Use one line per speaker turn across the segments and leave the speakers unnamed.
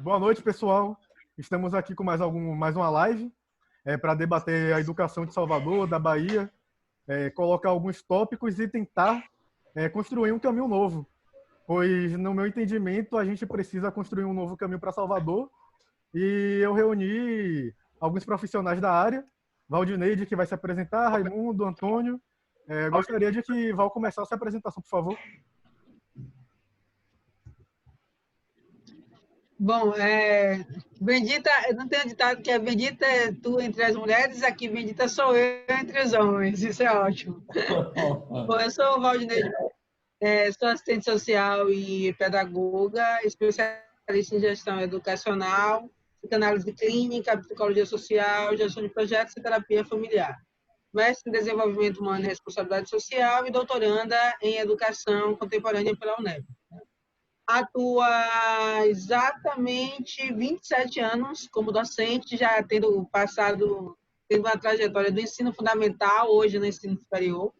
Boa noite, pessoal. Estamos aqui com mais uma live para debater a educação de Salvador, da Bahia, colocar alguns tópicos e tentar construir um caminho novo. Pois, no meu entendimento, a gente precisa construir um novo caminho para Salvador. E eu reuni alguns profissionais da área, Valdineide, que vai se apresentar, Raimundo, Antônio. Gostaria de que Val começasse a apresentação, por favor.
Bom, bendita, eu não tenho ditado que bendita é tu entre as mulheres, aqui bendita sou eu entre os homens, isso é ótimo. Bom, eu sou Valdineide, sou assistente social e pedagoga, especialista em gestão educacional, psicanálise clínica, psicologia social, gestão de projetos e terapia familiar. Mestre em desenvolvimento humano e responsabilidade social e doutoranda em educação contemporânea pela UNEB. Atua exatamente 27 anos como docente, já tendo uma trajetória do ensino fundamental, hoje no ensino superior,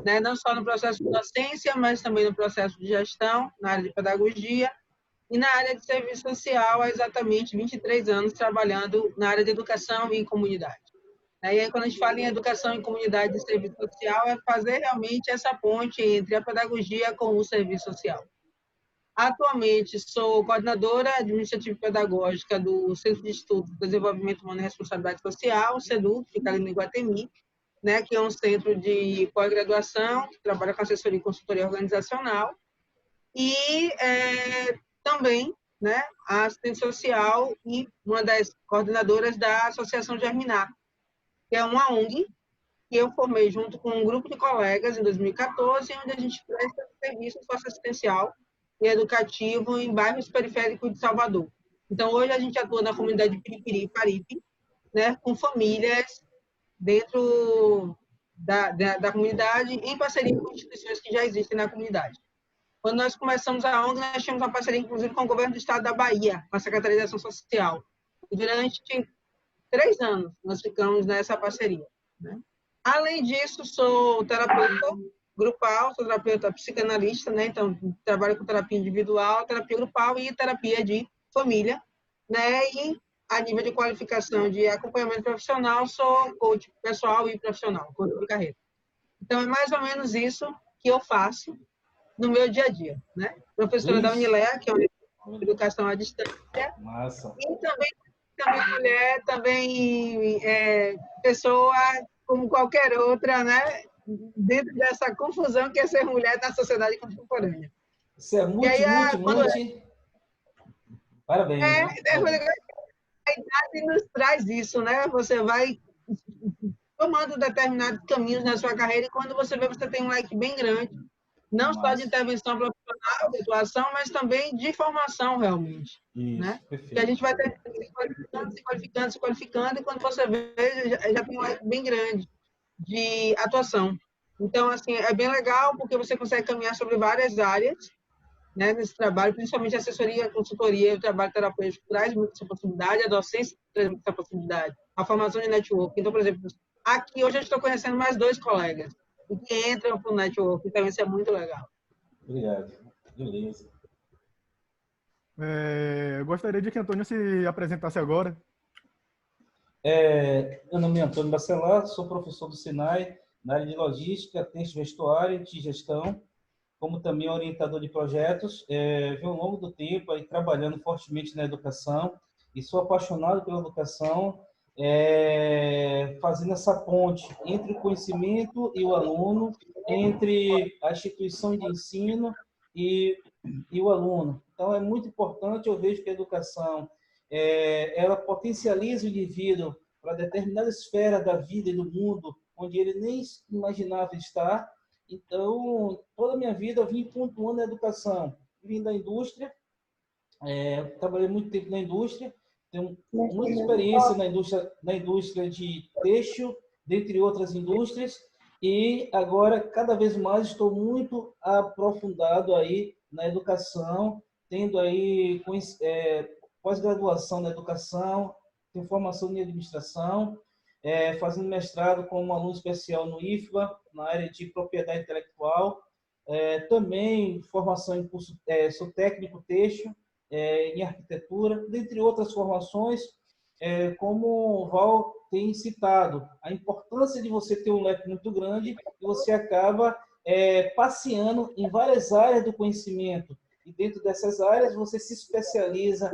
né? Não só no processo de docência, mas também no processo de gestão, na área de pedagogia, e na área de serviço social, há exatamente 23 anos trabalhando na área de educação e comunidade. E aí, quando a gente fala em educação em comunidade e serviço social, é fazer realmente essa ponte entre a pedagogia com o serviço social. Atualmente, sou coordenadora administrativa e pedagógica do Centro de Estudos de Desenvolvimento Humano e Responsabilidade Social, o CEDU, que fica ali no Iguatemi, né, que é um centro de pós-graduação, que trabalha com assessoria e consultoria organizacional, e também, né, a assistente social e uma das coordenadoras da Associação Germinar, que é uma ONG que eu formei junto com um grupo de colegas em 2014, onde a gente presta serviço socioassistencial e educativo em bairros periféricos de Salvador. Então, hoje a gente atua na comunidade de Piripiri e Paripe, né, com famílias dentro da comunidade, em parceria com instituições que já existem na comunidade. Quando nós começamos a ONG, nós tínhamos uma parceria, inclusive, com o governo do estado da Bahia, com a Secretaria de Ação Social. E durante 3 anos, nós ficamos nessa parceria, né? Além disso, sou terapeuta grupal, sou terapeuta psicanalista, né? Então, trabalho com terapia individual, terapia grupal e terapia de família, né? E a nível de qualificação de acompanhamento profissional, sou coach pessoal e profissional, coach de carreira. Então, é mais ou menos isso que eu faço no meu dia a dia, né? Professora da Unilea, que é uma educação à distância.
Massa.
E também mulher, também pessoa como qualquer outra, né? Dentro dessa confusão que é ser mulher na sociedade contemporânea.
Isso é multi. Parabéns.
A idade nos traz isso, né? Você vai tomando determinados caminhos na sua carreira e quando você vê, você tem um leque bem grande, não só de intervenção profissional, de atuação, mas também de formação, realmente.
Isso,
né?
perfeito.
Que a gente vai ter se qualificando, e quando você vê, já tem um leque bem grande de atuação. Então, assim, é bem legal, porque você consegue caminhar sobre várias áreas, né, nesse trabalho, principalmente a assessoria, a consultoria, o trabalho terapêutico traz muita essa possibilidade, a docência traz muita essa possibilidade, a formação de network. Então, por exemplo, aqui hoje eu estou conhecendo mais 2 colegas que entram para o network, então isso é muito legal.
Obrigado. Beleza.
Eu gostaria de que Antônio se apresentasse agora.
Meu nome é Antônio Bacelar, sou professor do Senai na área de logística, texto vestuário, de gestão, como também orientador de projetos. Venho ao longo do tempo aí trabalhando fortemente na educação e sou apaixonado pela educação, fazendo essa ponte entre o conhecimento e o aluno, entre a instituição de ensino e o aluno. Então, é muito importante, eu vejo que a educação ela potencializa o indivíduo para determinada esfera da vida e do mundo, onde ele nem imaginava estar. Então, toda a minha vida eu vim pontuando a educação. Vim da indústria, trabalhei muito tempo na indústria, tenho muita experiência na indústria de têxtil, dentre outras indústrias, e agora, cada vez mais, estou muito aprofundado aí na educação, tendo aí pós-graduação na educação, tenho formação em administração, fazendo mestrado como aluno especial no IFBA, na área de propriedade intelectual, também formação em curso, sou técnico têxtil, em arquitetura, dentre outras formações, como o Val tem citado, a importância de você ter um leque muito grande e você acaba passeando em várias áreas do conhecimento. E dentro dessas áreas você se especializa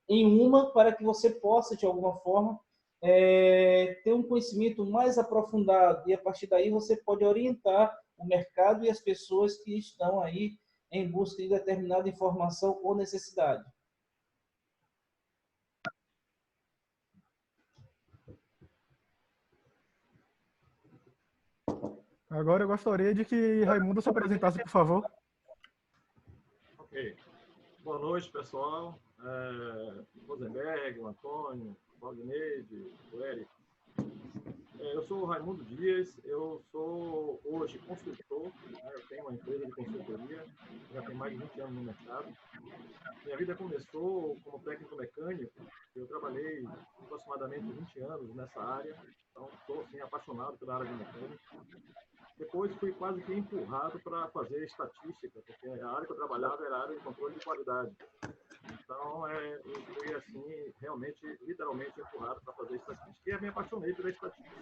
em uma para que você possa, de alguma forma, ter um conhecimento mais aprofundado. E a partir daí você pode orientar o mercado e as pessoas que estão aí em busca de determinada informação ou necessidade.
Agora eu gostaria de que Raimundo se apresentasse, por favor.
Ok. Boa noite, pessoal. Rosenberg, o Antônio, o Valdinei, o Eric. Eu sou o Raimundo Dias, eu sou hoje construtor, né? Eu tenho uma empresa de consultoria, já tenho mais de 20 anos no mercado. Minha vida começou como técnico mecânico, eu trabalhei aproximadamente 20 anos nessa área, então estou assim, apaixonado pela área de mecânica. Depois fui quase que empurrado para fazer estatística, porque a área que eu trabalhava era a área de controle de qualidade. Então, eu fui assim, realmente, literalmente empurrado para fazer estatística. E eu me apaixonei pela estatística.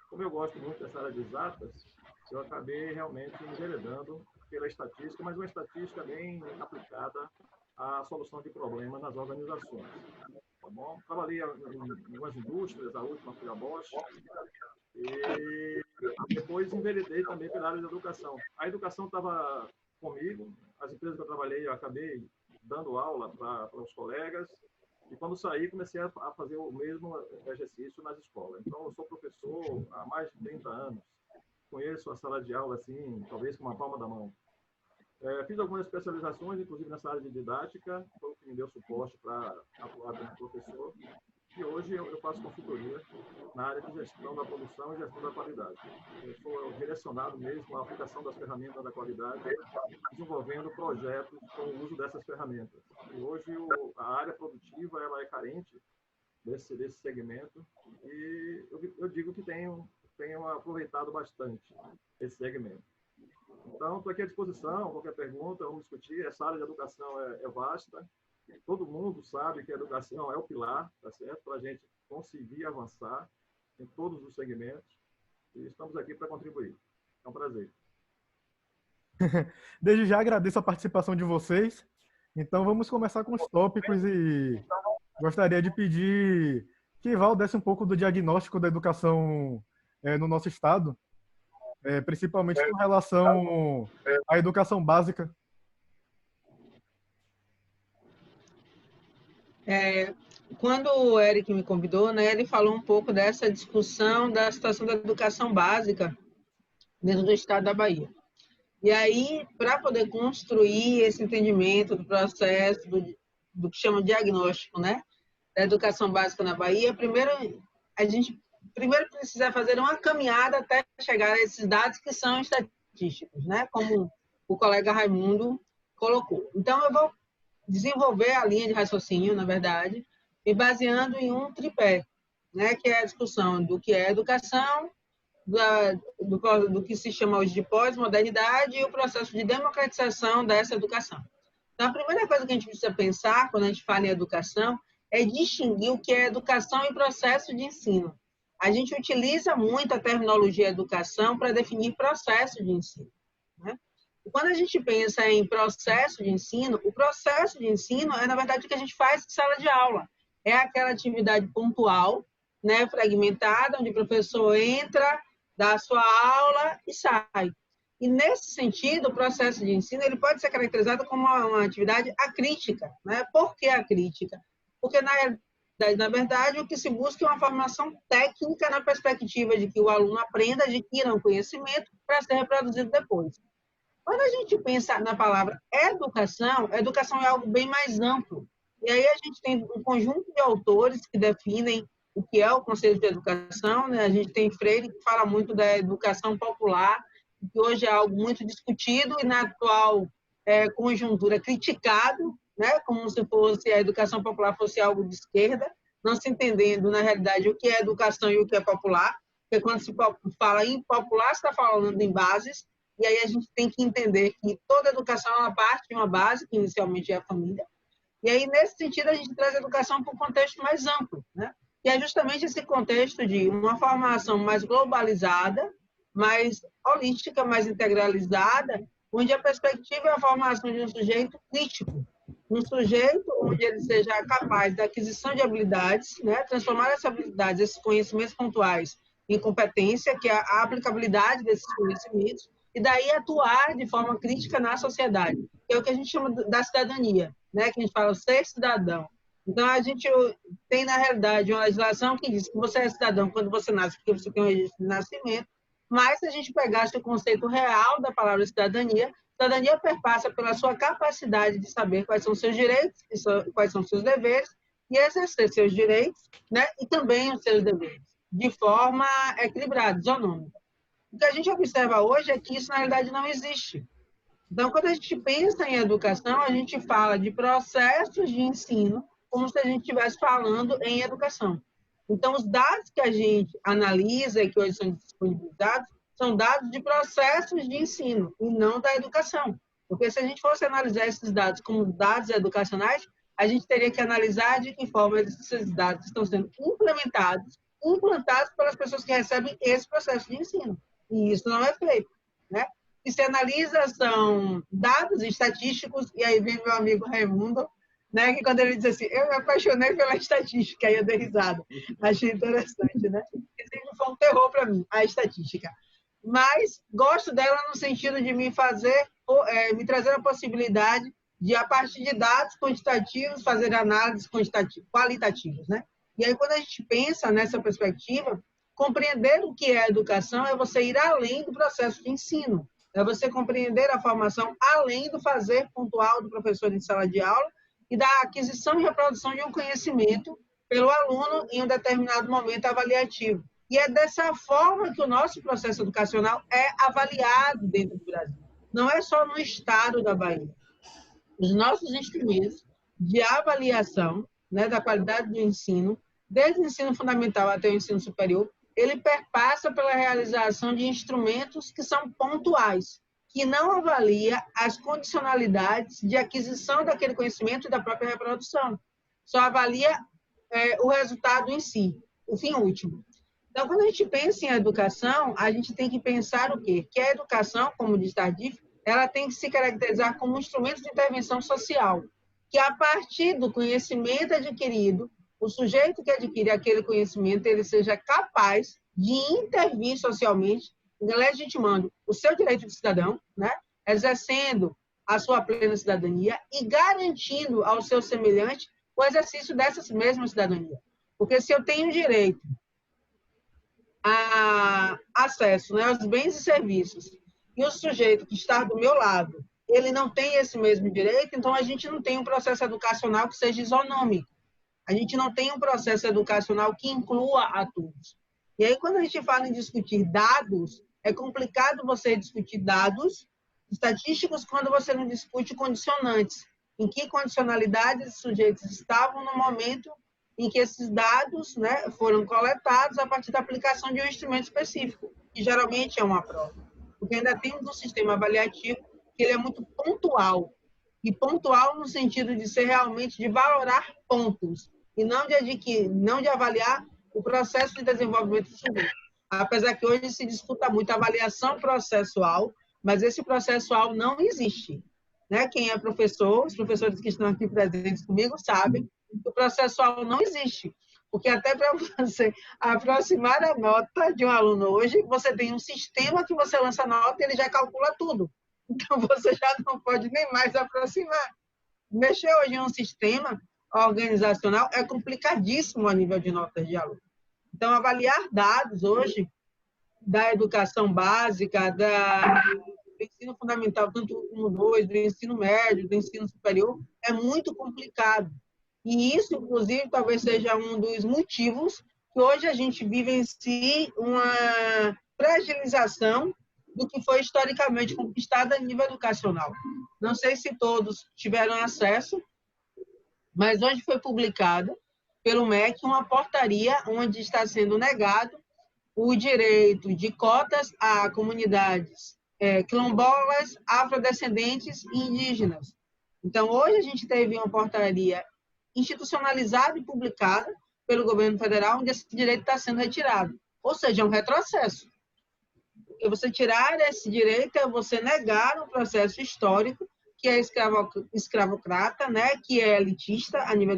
Como eu gosto muito dessa área de exatas, eu acabei realmente me enveredando pela estatística, mas uma estatística bem aplicada à solução de problemas nas organizações. Tá bom? Trabalhei em algumas indústrias, a última foi a Bosch, e depois enveredei também pela área de educação. A educação estava comigo, as empresas que eu trabalhei, eu acabei dando aula para os colegas, e quando saí, comecei a fazer o mesmo exercício nas escolas. Então, eu sou professor há mais de 30 anos, conheço a sala de aula, assim, talvez com uma palma da mão. Fiz algumas especializações, inclusive nessa área de didática, foi o que me deu suporte para atuar como professor. E hoje eu faço consultoria na área de gestão da produção e gestão da qualidade. Eu sou direcionado mesmo à aplicação das ferramentas da qualidade, desenvolvendo projetos com o uso dessas ferramentas. E hoje a área produtiva ela é carente desse segmento e eu digo que tenho aproveitado bastante esse segmento. Então, estou aqui à disposição, qualquer pergunta, vamos discutir. Essa área de educação é vasta. Todo mundo sabe que a educação é o pilar, tá certo? Para a gente conseguir avançar em todos os segmentos. E estamos aqui para contribuir. É um prazer.
Desde já agradeço a participação de vocês. Então vamos começar com os tópicos e gostaria de pedir que Val desse um pouco do diagnóstico da educação no nosso estado, principalmente com relação à educação básica.
Quando o Eric me convidou, né, ele falou um pouco dessa discussão da situação da educação básica dentro do estado da Bahia. E aí, para poder construir esse entendimento do processo, do que chama de diagnóstico, né, da educação básica na Bahia, a gente precisa fazer uma caminhada até chegar a esses dados que são estatísticos, né, como o colega Raimundo colocou. Então, eu vou desenvolver a linha de raciocínio, na verdade, me baseando em um tripé, né, que é a discussão do que é educação, do que se chama hoje de pós-modernidade e o processo de democratização dessa educação. Então, a primeira coisa que a gente precisa pensar quando a gente fala em educação é distinguir o que é educação e processo de ensino. A gente utiliza muito a terminologia educação para definir processo de ensino, né? E quando a gente pensa em processo de ensino, o processo de ensino é, na verdade, o que a gente faz em sala de aula. É aquela atividade pontual, né, fragmentada, onde o professor entra, dá a sua aula e sai. E, nesse sentido, o processo de ensino ele pode ser caracterizado como uma atividade acrítica, né? Por que acrítica? Porque, na verdade, o que se busca é uma formação técnica na perspectiva de que o aluno aprenda, adquira um conhecimento para ser reproduzido depois. Quando a gente pensa na palavra educação, educação é algo bem mais amplo. E aí a gente tem um conjunto de autores que definem o que é o conceito de educação, né? A gente tem Freire, que fala muito da educação popular, que hoje é algo muito discutido e, na atual conjuntura, criticado, né? Como se fosse a educação popular fosse algo de esquerda, não se entendendo, na realidade, o que é educação e o que é popular, porque quando se fala em popular, se está falando em bases, E aí a gente tem que entender que toda educação ela parte de uma base, que inicialmente é a família. E aí, nesse sentido, a gente traz a educação para um contexto mais amplo, né? E é justamente esse contexto de uma formação mais globalizada, mais holística, mais integralizada, onde a perspectiva é a formação de um sujeito crítico, um sujeito onde ele seja capaz da aquisição de habilidades, né? Transformar essas habilidades, esses conhecimentos pontuais, em competência, que é a aplicabilidade desses conhecimentos, e daí atuar de forma crítica na sociedade, que é o que a gente chama da cidadania, né? Que a gente fala ser cidadão. Então, a gente tem, na realidade, uma legislação que diz que você é cidadão quando você nasce, porque você tem um registro de nascimento, mas se a gente pegasse o conceito real da palavra cidadania, cidadania perpassa pela sua capacidade de saber quais são seus direitos, quais são seus deveres, e exercer seus direitos, né? E também os seus deveres, de forma equilibrada, isonômica. O que a gente observa hoje é que isso, na realidade, não existe. Então, quando a gente pensa em educação, a gente fala de processos de ensino como se a gente estivesse falando em educação. Então, os dados que a gente analisa e que hoje são disponibilizados são dados de processos de ensino e não da educação. Porque se a gente fosse analisar esses dados como dados educacionais, a gente teria que analisar de que forma esses dados estão sendo implantados pelas pessoas que recebem esse processo de ensino. E isso não é feito, né? E se analisa são dados estatísticos, e aí vem meu amigo Raimundo, né, que quando ele diz assim, eu me apaixonei pela estatística, aí eu dei risada. Achei interessante, né? Isso foi um terror para mim, a estatística. Mas gosto dela no sentido de me trazer a possibilidade de, a partir de dados quantitativos, fazer análises qualitativas, né? E aí, quando a gente pensa nessa perspectiva, compreender o que é educação é você ir além do processo de ensino, é você compreender a formação além do fazer pontual do professor em sala de aula e da aquisição e reprodução de um conhecimento pelo aluno em um determinado momento avaliativo. E é dessa forma que o nosso processo educacional é avaliado dentro do Brasil. Não é só no estado da Bahia. Os nossos instrumentos de avaliação, né, da qualidade do ensino, desde o ensino fundamental até o ensino superior, ele perpassa pela realização de instrumentos que são pontuais, que não avalia as condicionalidades de aquisição daquele conhecimento e da própria reprodução. Só avalia o resultado em si, o fim último. Então, quando a gente pensa em educação, a gente tem que pensar o quê? Que a educação, como diz Tardif, ela tem que se caracterizar como um instrumento de intervenção social, que a partir do conhecimento adquirido, o sujeito que adquire aquele conhecimento, ele seja capaz de intervir socialmente, legitimando o seu direito de cidadão, né? Exercendo a sua plena cidadania e garantindo ao seu semelhante o exercício dessa mesma cidadania. Porque se eu tenho direito a acesso, né, aos bens e serviços, e o sujeito que está do meu lado, ele não tem esse mesmo direito, então a gente não tem um processo educacional que seja isonômico. A gente não tem um processo educacional que inclua a todos. E aí, quando a gente fala em discutir dados, é complicado você discutir dados estatísticos quando você não discute condicionantes. Em que condicionalidades os sujeitos estavam no momento em que esses dados, né, foram coletados a partir da aplicação de um instrumento específico, que geralmente é uma prova. Porque ainda temos um sistema avaliativo que ele é muito pontual. E pontual no sentido de ser realmente de valorar pontos, e não de avaliar o processo de desenvolvimento do sujeito. Apesar que hoje se discuta muito a avaliação processual, mas esse processual não existe. Né? Quem é professor, os professores que estão aqui presentes comigo sabem que o processual não existe. Porque até para você aproximar a nota de um aluno hoje, você tem um sistema que você lança a nota e ele já calcula tudo. Então, você já não pode nem mais aproximar. Mexer hoje em um sistema organizacional é complicadíssimo a nível de notas de aluno. Então, avaliar dados hoje da educação básica, do ensino fundamental, tanto o 1, 2, do ensino médio, do ensino superior, é muito complicado. E isso, inclusive, talvez seja um dos motivos que hoje a gente vivencie uma fragilização do que foi historicamente conquistado a nível educacional. Não sei se todos tiveram acesso, mas hoje foi publicada pelo MEC uma portaria onde está sendo negado o direito de cotas a comunidades quilombolas, afrodescendentes e indígenas. Então, hoje a gente teve uma portaria institucionalizada e publicada pelo governo federal, onde esse direito está sendo retirado. Ou seja, é um retrocesso. Porque você tirar esse direito é você negar um processo histórico que é escravocrata, né? Que é elitista a nível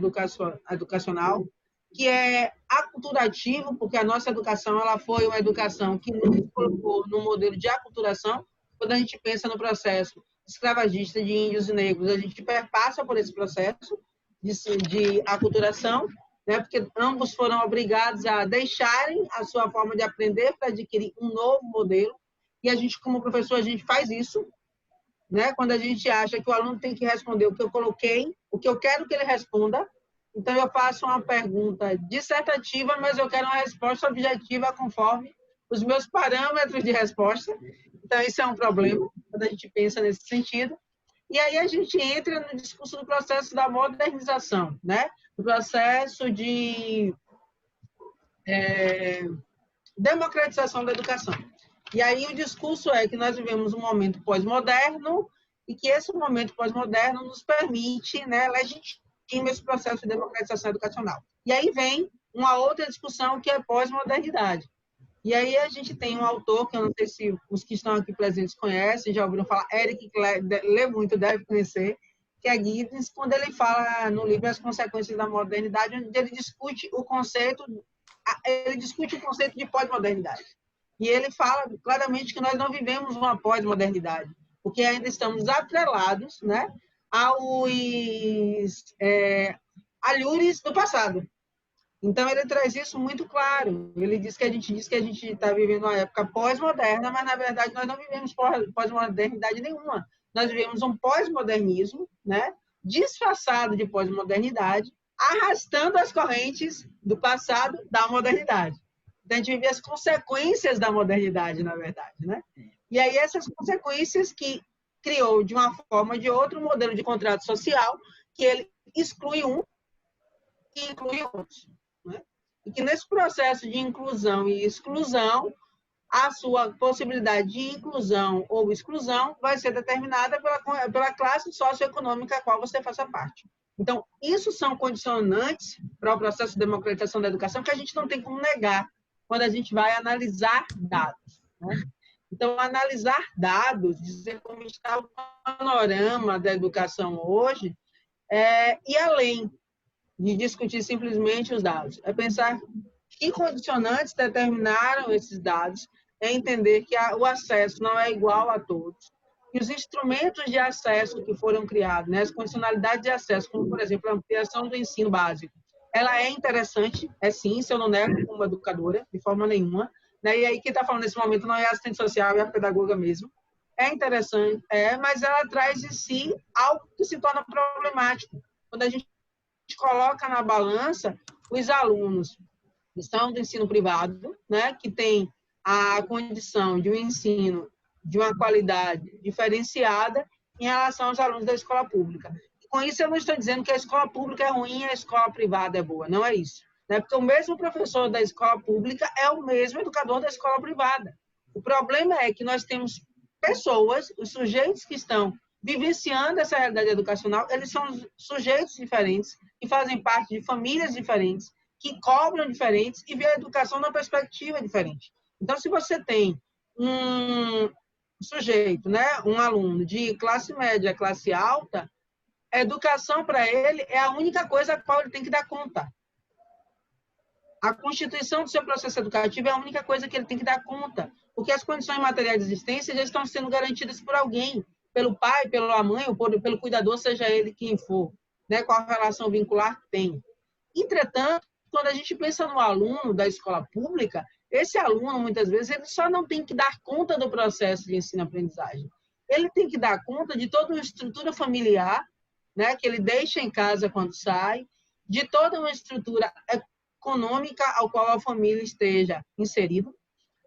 educacional, que é aculturativo, porque a nossa educação ela foi uma educação que nos colocou no modelo de aculturação. Quando a gente pensa no processo escravagista de índios e negros, a gente perpassa por esse processo de aculturação, né? Porque ambos foram obrigados a deixarem a sua forma de aprender para adquirir um novo modelo. E a gente, como professor, a gente faz isso, né? Quando a gente acha que o aluno tem que responder o que eu coloquei, o que eu quero que ele responda. Então, eu faço uma pergunta dissertativa, mas eu quero uma resposta objetiva conforme os meus parâmetros de resposta. Então, isso é um problema, quando a gente pensa nesse sentido. E aí a gente entra no discurso do processo da modernização, né? Do processo de democratização da educação. E aí o discurso é que nós vivemos um momento pós-moderno e que esse momento pós-moderno nos permite, né, legitima esse processo de democratização educacional. E aí vem uma outra discussão que é pós-modernidade. E aí a gente tem um autor, que eu não sei se os que estão aqui presentes conhecem, já ouviram falar, Eric, que lê muito, deve conhecer, que é Giddens, quando ele fala no livro As Consequências da Modernidade, onde ele discute o conceito de pós-modernidade. E ele fala claramente que nós não vivemos uma pós-modernidade, porque ainda estamos atrelados, né, aos alhures do passado. Então, ele traz isso muito claro. Ele diz que a gente está vivendo uma época pós-moderna, mas, na verdade, nós não vivemos pós-modernidade nenhuma. Nós vivemos um pós-modernismo, né, disfarçado de pós-modernidade, arrastando as correntes do passado da modernidade. Então, a gente vive as consequências da modernidade, na verdade, né? E aí, essas consequências que criou, de uma forma ou de outra, um modelo de contrato social que ele exclui um e inclui outros. Né? E que nesse processo de inclusão e exclusão, a sua possibilidade de inclusão ou exclusão vai ser determinada pela classe socioeconômica a qual você faça parte. Então, isso são condicionantes para o processo de democratização da educação que a gente não tem como negar quando a gente vai analisar dados. Né? Então, analisar dados, dizer como está o panorama da educação hoje, e além de discutir simplesmente os dados. É pensar que condicionantes determinaram esses dados, é entender que o acesso não é igual a todos. E os instrumentos de acesso que foram criados, né, as condicionalidades de acesso, como, por exemplo, a ampliação do ensino básico, ela é interessante, sim, se eu não nego como educadora, de forma nenhuma. Né? E aí quem está falando nesse momento não é a assistente social, é a pedagoga mesmo. É interessante, mas ela traz em si algo que se torna problemático. Quando a gente coloca na balança os alunos que estão do ensino privado, né, que tem a condição de um ensino de uma qualidade diferenciada em relação aos alunos da escola pública. E com isso, eu não estou dizendo que a escola pública é ruim e a escola privada é boa, não é isso. Né? Porque o mesmo professor da escola pública é o mesmo educador da escola privada. O problema é que nós temos pessoas, os sujeitos que estão vivenciando essa realidade educacional, eles são sujeitos diferentes, que fazem parte de famílias diferentes, que cobram diferentes e veem a educação numa perspectiva diferente. Então, se você tem um sujeito, né, um aluno de classe média, classe alta, a educação para ele é a única coisa a qual ele tem que dar conta. A constituição do seu processo educativo é a única coisa que ele tem que dar conta, porque as condições materiais de existência já estão sendo garantidas por alguém, pelo pai, pela mãe, ou pelo cuidador, seja ele quem for, né, qual relação vincular tem. Entretanto, quando a gente pensa no aluno da escola pública, esse aluno, muitas vezes, ele só não tem que dar conta do processo de ensino-aprendizagem. Ele tem que dar conta de toda uma estrutura familiar, né, que ele deixa em casa quando sai, de toda uma estrutura econômica ao qual a família esteja inserida,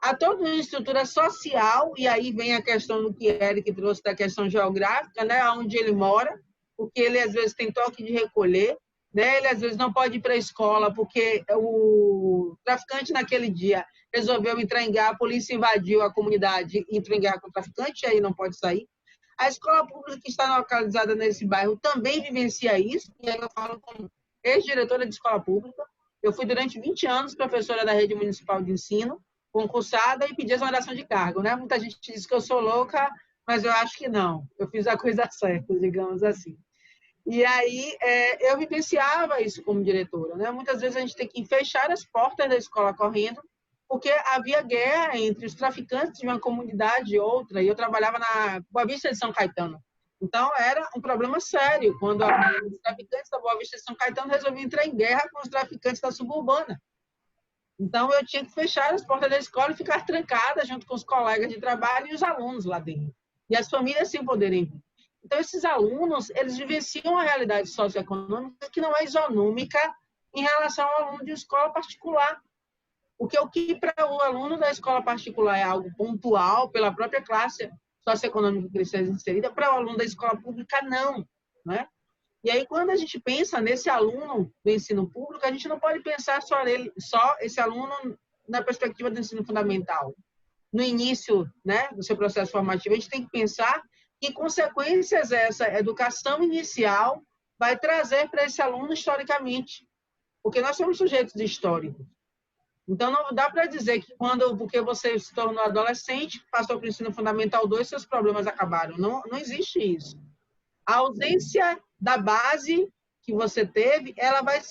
a toda uma estrutura social, e aí vem a questão do que Eric trouxe da questão geográfica, né, onde ele mora, porque ele às vezes tem toque de recolher, né, ele às vezes não pode ir para a escola porque o traficante naquele dia resolveu entrar em guerra, a polícia invadiu a comunidade e entrou em guerra com o traficante, e aí não pode sair. A escola pública que está localizada nesse bairro também vivencia isso, e aí eu falo como ex-diretora de escola pública. Eu fui durante 20 anos professora da rede municipal de ensino, concursada, e pedi exoneração de cargo, né? Muita gente diz que eu sou louca, mas eu acho que não. Eu fiz a coisa certa, digamos assim. E aí eu vivenciava isso como diretora, né? Muitas vezes a gente tem que fechar as portas da escola correndo, porque havia guerra entre os traficantes de uma comunidade e outra, e eu trabalhava na Boa Vista de São Caetano. Então, era um problema sério quando os traficantes da Boa Vista de São Caetano resolviam entrar em guerra com os traficantes da suburbana. Então, eu tinha que fechar as portas da escola e ficar trancada junto com os colegas de trabalho e os alunos lá dentro. E as famílias sem poderem vir. Então, esses alunos, eles vivenciam a realidade socioeconômica que não é isonômica em relação ao aluno de escola particular. Porque o que para o aluno da escola particular é algo pontual, pela própria classe socioeconômica que ele esteja inserida, para o aluno da escola pública, não. Né? E aí, quando a gente pensa nesse aluno do ensino público, a gente não pode pensar só esse aluno na perspectiva do ensino fundamental. No início, né, do seu processo formativo, a gente tem que pensar que consequências essa educação inicial vai trazer para esse aluno historicamente. Porque nós somos sujeitos históricos. Então, não dá para dizer que porque você se tornou adolescente, passou para o ensino fundamental 2, seus problemas acabaram. Não, não existe isso. A ausência da base que você teve, ela vai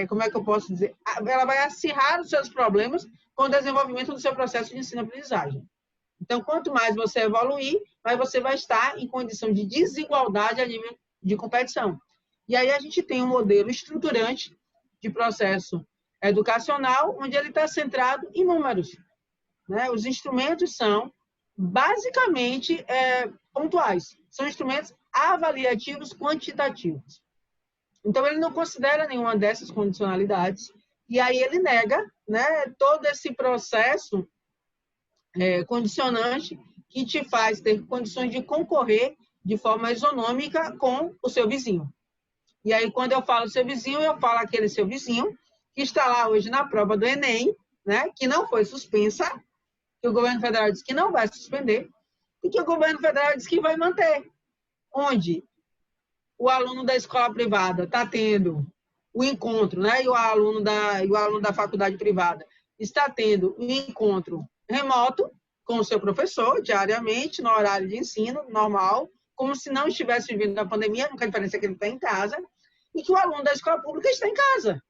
como é que eu posso dizer? Ela vai acirrar os seus problemas com o desenvolvimento do seu processo de ensino-aprendizagem. Então, quanto mais você evoluir, mais você vai estar em condição de desigualdade a nível de competição. E aí a gente tem um modelo estruturante de processo educacional, onde ele está centrado em números. Né? Os instrumentos são, basicamente, pontuais. São instrumentos avaliativos quantitativos. Então, ele não considera nenhuma dessas condicionalidades, e aí ele nega, né, todo esse processo condicionante que te faz ter condições de concorrer de forma isonômica com o seu vizinho. E aí, quando eu falo seu vizinho, eu falo aquele seu vizinho que está lá hoje na prova do Enem, né, que não foi suspensa, que o governo federal disse que não vai suspender, e que o governo federal disse que vai manter. Onde o aluno da escola privada está tendo o encontro, né, e o aluno da faculdade privada está tendo um encontro remoto com o seu professor, diariamente, no horário de ensino normal, como se não estivesse vivendo a pandemia, a única diferença é que ele está em casa, e que o aluno da escola pública está em casa.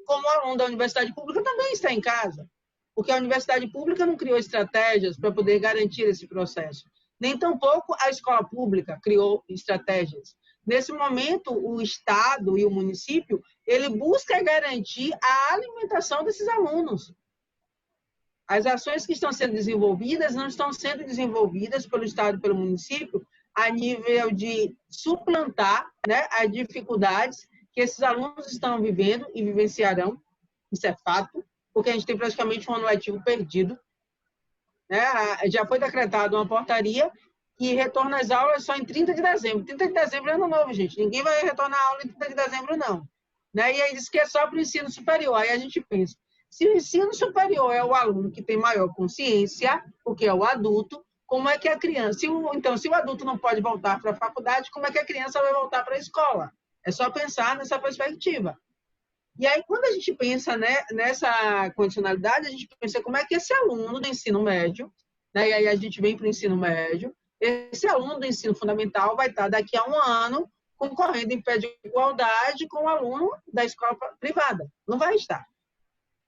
Como o aluno da universidade pública também está em casa. Porque a universidade pública não criou estratégias para poder garantir esse processo. Nem tampouco a escola pública criou estratégias. Nesse momento, o Estado e o município, ele busca garantir a alimentação desses alunos. As ações que estão sendo desenvolvidas não estão sendo desenvolvidas pelo Estado e pelo município a nível de suplantar, né, as dificuldades que esses alunos estão vivendo e vivenciarão. Isso é fato, porque a gente tem praticamente um ano letivo perdido. Né? Já foi decretada uma portaria que retorna às aulas só em 30 de dezembro. 30 de dezembro é ano novo, gente. Ninguém vai retornar a aula em 30 de dezembro, não. Né? E aí diz que é só para o ensino superior. Aí a gente pensa, se o ensino superior é o aluno que tem maior consciência, porque é o adulto, como é que a criança... Então, se o adulto não pode voltar para a faculdade, como é que a criança vai voltar para a escola? É só pensar nessa perspectiva. E aí, quando a gente pensa, né, nessa condicionalidade, a gente pensa como é que esse aluno do ensino médio, né, e aí a gente vem para o ensino médio, esse aluno do ensino fundamental vai estar daqui a um ano concorrendo em pé de igualdade com o aluno da escola privada. Não vai estar.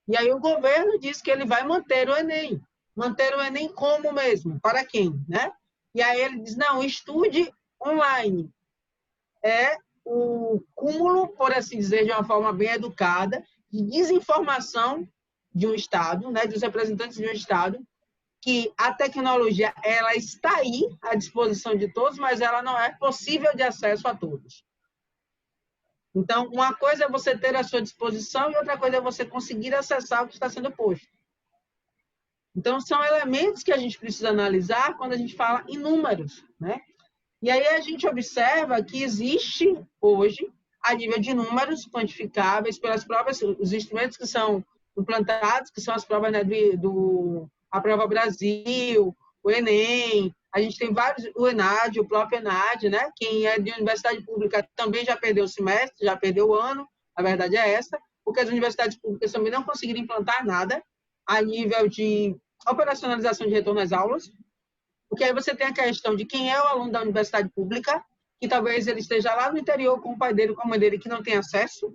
E aí o governo diz que ele vai manter o Enem. Manter o Enem como mesmo? Para quem? Né? E aí ele diz, não, estude online. É o cúmulo, por assim dizer, de uma forma bem educada, de desinformação de um Estado, né, dos representantes de um Estado, que a tecnologia ela está aí à disposição de todos, mas ela não é possível de acesso a todos. Então, uma coisa é você ter à sua disposição e outra coisa é você conseguir acessar o que está sendo posto. Então, são elementos que a gente precisa analisar quando a gente fala em números, né? E aí a gente observa que existe hoje, a nível de números quantificáveis pelas próprias, os instrumentos que são implantados, que são as provas, né, a Prova Brasil, o Enem, a gente tem vários, o ENAD, o próprio ENAD, né? Quem é de universidade pública também já perdeu o semestre, já perdeu o ano, a verdade é essa, porque as universidades públicas também não conseguiram implantar nada a nível de operacionalização de retorno às aulas, porque aí você tem a questão de quem é o aluno da universidade pública, que talvez ele esteja lá no interior com o pai dele, com a mãe dele, que não tem acesso.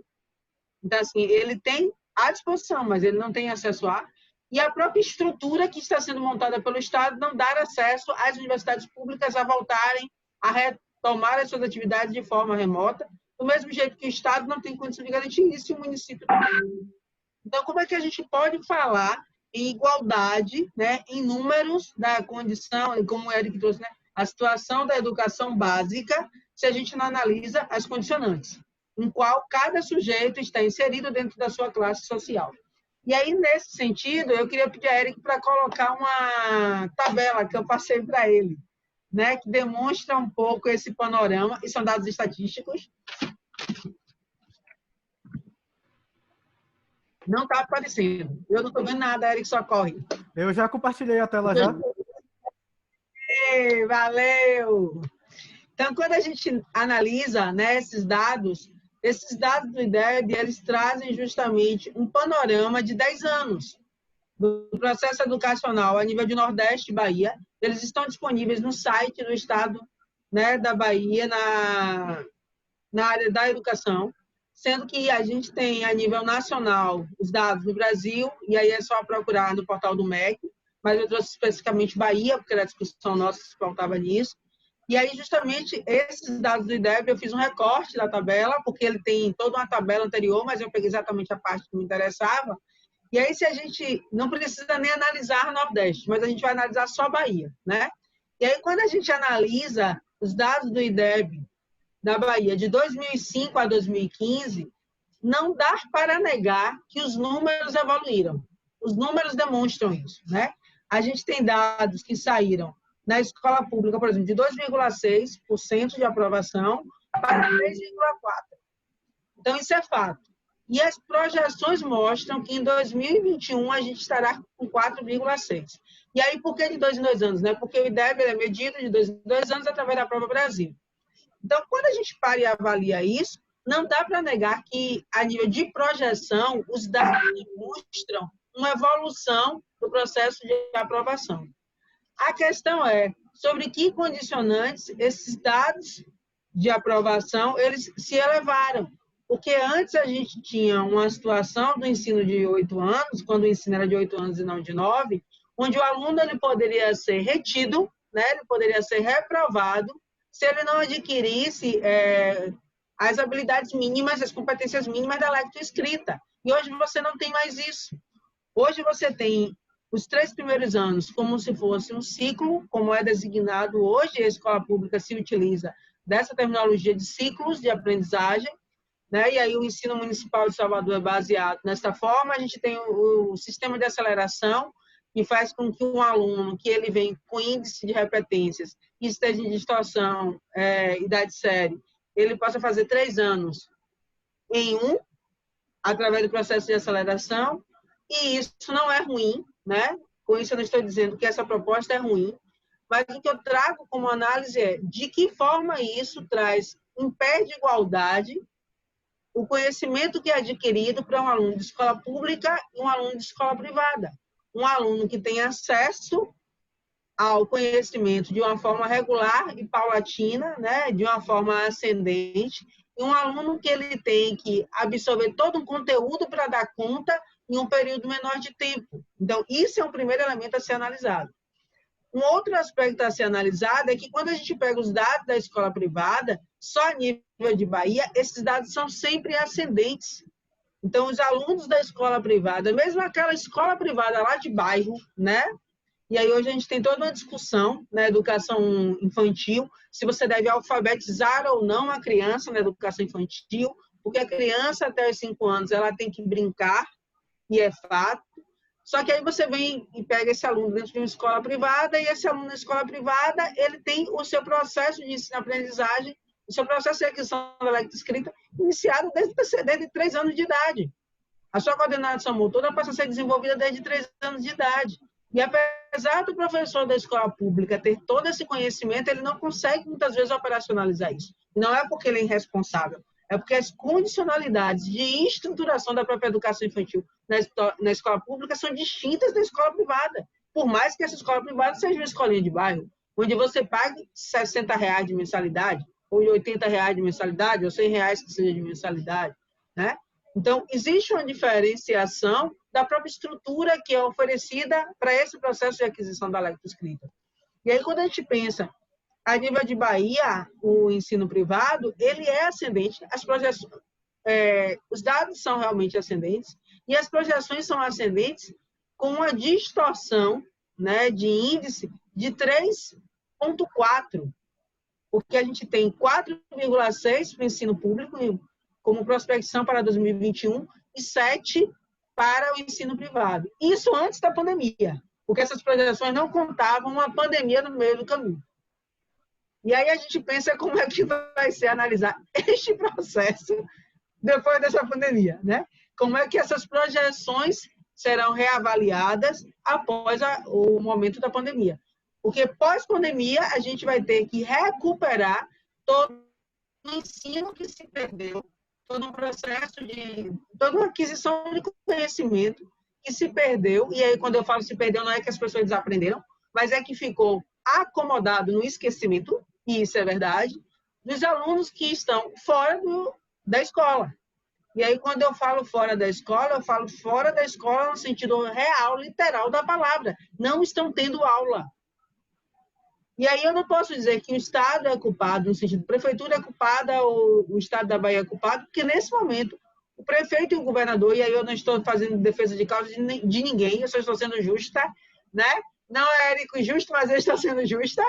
Então, assim, ele tem à disposição, mas ele não tem acesso a. E a própria estrutura que está sendo montada pelo Estado não dar acesso às universidades públicas a voltarem a retomar as suas atividades de forma remota, do mesmo jeito que o Estado não tem condição de garantir isso e o município também. Então, como é que a gente pode falar em igualdade, né, em números da condição, como o Eric trouxe, né, a situação da educação básica, se a gente não analisa as condicionantes, em qual cada sujeito está inserido dentro da sua classe social. E aí, nesse sentido, eu queria pedir a Eric para colocar uma tabela que eu passei para ele, né, que demonstra um pouco esse panorama, e são dados estatísticos. Não está aparecendo. Eu não estou vendo nada, Eric, socorre.
Eu já compartilhei a tela já.
Valeu! Então, quando a gente analisa, né, esses dados do IDEB, eles trazem justamente um panorama de 10 anos do processo educacional a nível de Nordeste e Bahia. Eles estão disponíveis no site do Estado, né, da Bahia, na área da educação, sendo que a gente tem, a nível nacional, os dados do Brasil, e aí é só procurar no portal do MEC, mas eu trouxe especificamente Bahia, porque era a discussão nossa que se pautava nisso. E aí, justamente, esses dados do IDEB, eu fiz um recorte da tabela, porque ele tem toda uma tabela anterior, mas eu peguei exatamente a parte que me interessava. E aí, se a gente não precisa nem analisar Nordeste, mas a gente vai analisar só Bahia, né? E aí, quando a gente analisa os dados do IDEB da Bahia de 2005 a 2015, não dá para negar que os números evoluíram. Os números demonstram isso, né? A gente tem dados que saíram na escola pública, por exemplo, de 2,6% de aprovação para 3,4%. Então, isso é fato. E as projeções mostram que em 2021 a gente estará com 4,6%. E aí, por que de 2 em 2 anos? Né? Porque o IDEB é medido de 2 em 2 anos através da Prova Brasil. Então, quando a gente para e avalia isso, não dá para negar que, a nível de projeção, os dados demonstram uma evolução do processo de aprovação. A questão é sobre que condicionantes esses dados de aprovação eles se elevaram. Porque antes a gente tinha uma situação do ensino de 8 anos, quando o ensino era de 8 anos e não de 9, onde o aluno ele poderia ser retido, né? Ele poderia ser reprovado, se ele não adquirisse as habilidades mínimas, as competências mínimas da lectoescrita. E hoje você não tem mais isso. Hoje você tem os 3 primeiros anos como se fosse um ciclo, como é designado hoje, a escola pública se utiliza dessa terminologia de ciclos de aprendizagem, né? E aí o ensino municipal de Salvador é baseado nessa forma. A gente tem o sistema de aceleração, que faz com que um aluno que ele vem com índice de repetências, que esteja em distorção, idade série, ele possa fazer 3 anos em 1, através do processo de aceleração, e isso não é ruim, né? Com isso eu não estou dizendo que essa proposta é ruim, mas o que eu trago como análise é de que forma isso impede igualdade o conhecimento que é adquirido para um aluno de escola pública e um aluno de escola privada. Um aluno que tem acesso ao conhecimento de uma forma regular e paulatina, né, de uma forma ascendente, e um aluno que ele tem que absorver todo um conteúdo para dar conta em um período menor de tempo. Então, isso é um primeiro elemento a ser analisado. Um outro aspecto a ser analisado é que quando a gente pega os dados da escola privada, só a nível de Bahia, esses dados são sempre ascendentes. Então, os alunos da escola privada, mesmo aquela escola privada lá de bairro, né? E aí hoje a gente tem toda uma discussão na educação infantil, se você deve alfabetizar ou não a criança na educação infantil, porque a criança até os 5 anos ela tem que brincar, e é fato. Só que aí você vem e pega esse aluno dentro de uma escola privada, e esse aluno na escola privada, ele tem o seu processo de ensino-aprendizagem, o seu processo de aquisição da lectoescrita iniciado desde 3 anos de idade. A sua coordenação motora passa a ser desenvolvida desde 3 anos de idade. E apesar do professor da escola pública ter todo esse conhecimento, ele não consegue, muitas vezes, operacionalizar isso. Não é porque ele é irresponsável, é porque as condicionalidades de estruturação da própria educação infantil na escola pública são distintas da escola privada. Por mais que essa escola privada seja uma escolinha de bairro, onde você pague R$60 de mensalidade, ou R$80 de mensalidade, ou R$100 que seja de mensalidade, né? Então, existe uma diferenciação da própria estrutura que é oferecida para esse processo de aquisição da lectoescrita. E aí, quando a gente pensa a nível de Bahia, o ensino privado, ele é ascendente, as projeções, os dados são realmente ascendentes, e as projeções são ascendentes com uma distorção, né, de índice de 3,4, porque a gente tem 4,6 para o ensino público, como prospecção para 2021, e 7 para o ensino privado. Isso antes da pandemia, porque essas projeções não contavam uma pandemia no meio do caminho. E aí a gente pensa como é que vai ser analisar este processo depois dessa pandemia, né? Como é que essas projeções serão reavaliadas após o momento da pandemia. Porque pós-pandemia a gente vai ter que recuperar todo o ensino que se perdeu, todo um processo toda uma aquisição de conhecimento que se perdeu, e aí quando eu falo se perdeu, não é que as pessoas desaprenderam, mas é que ficou acomodado no esquecimento, e isso é verdade, dos alunos que estão fora da escola. E aí quando eu falo fora da escola, eu falo fora da escola no sentido real, literal da palavra. Não estão tendo aula. E aí eu não posso dizer que o Estado é culpado, no sentido, a prefeitura é culpada ou o Estado da Bahia é culpado, porque nesse momento o prefeito e o governador, e aí eu não estou fazendo defesa de causa de ninguém, eu só estou sendo justa, né? Não é Érico justo, mas eu estou sendo justa.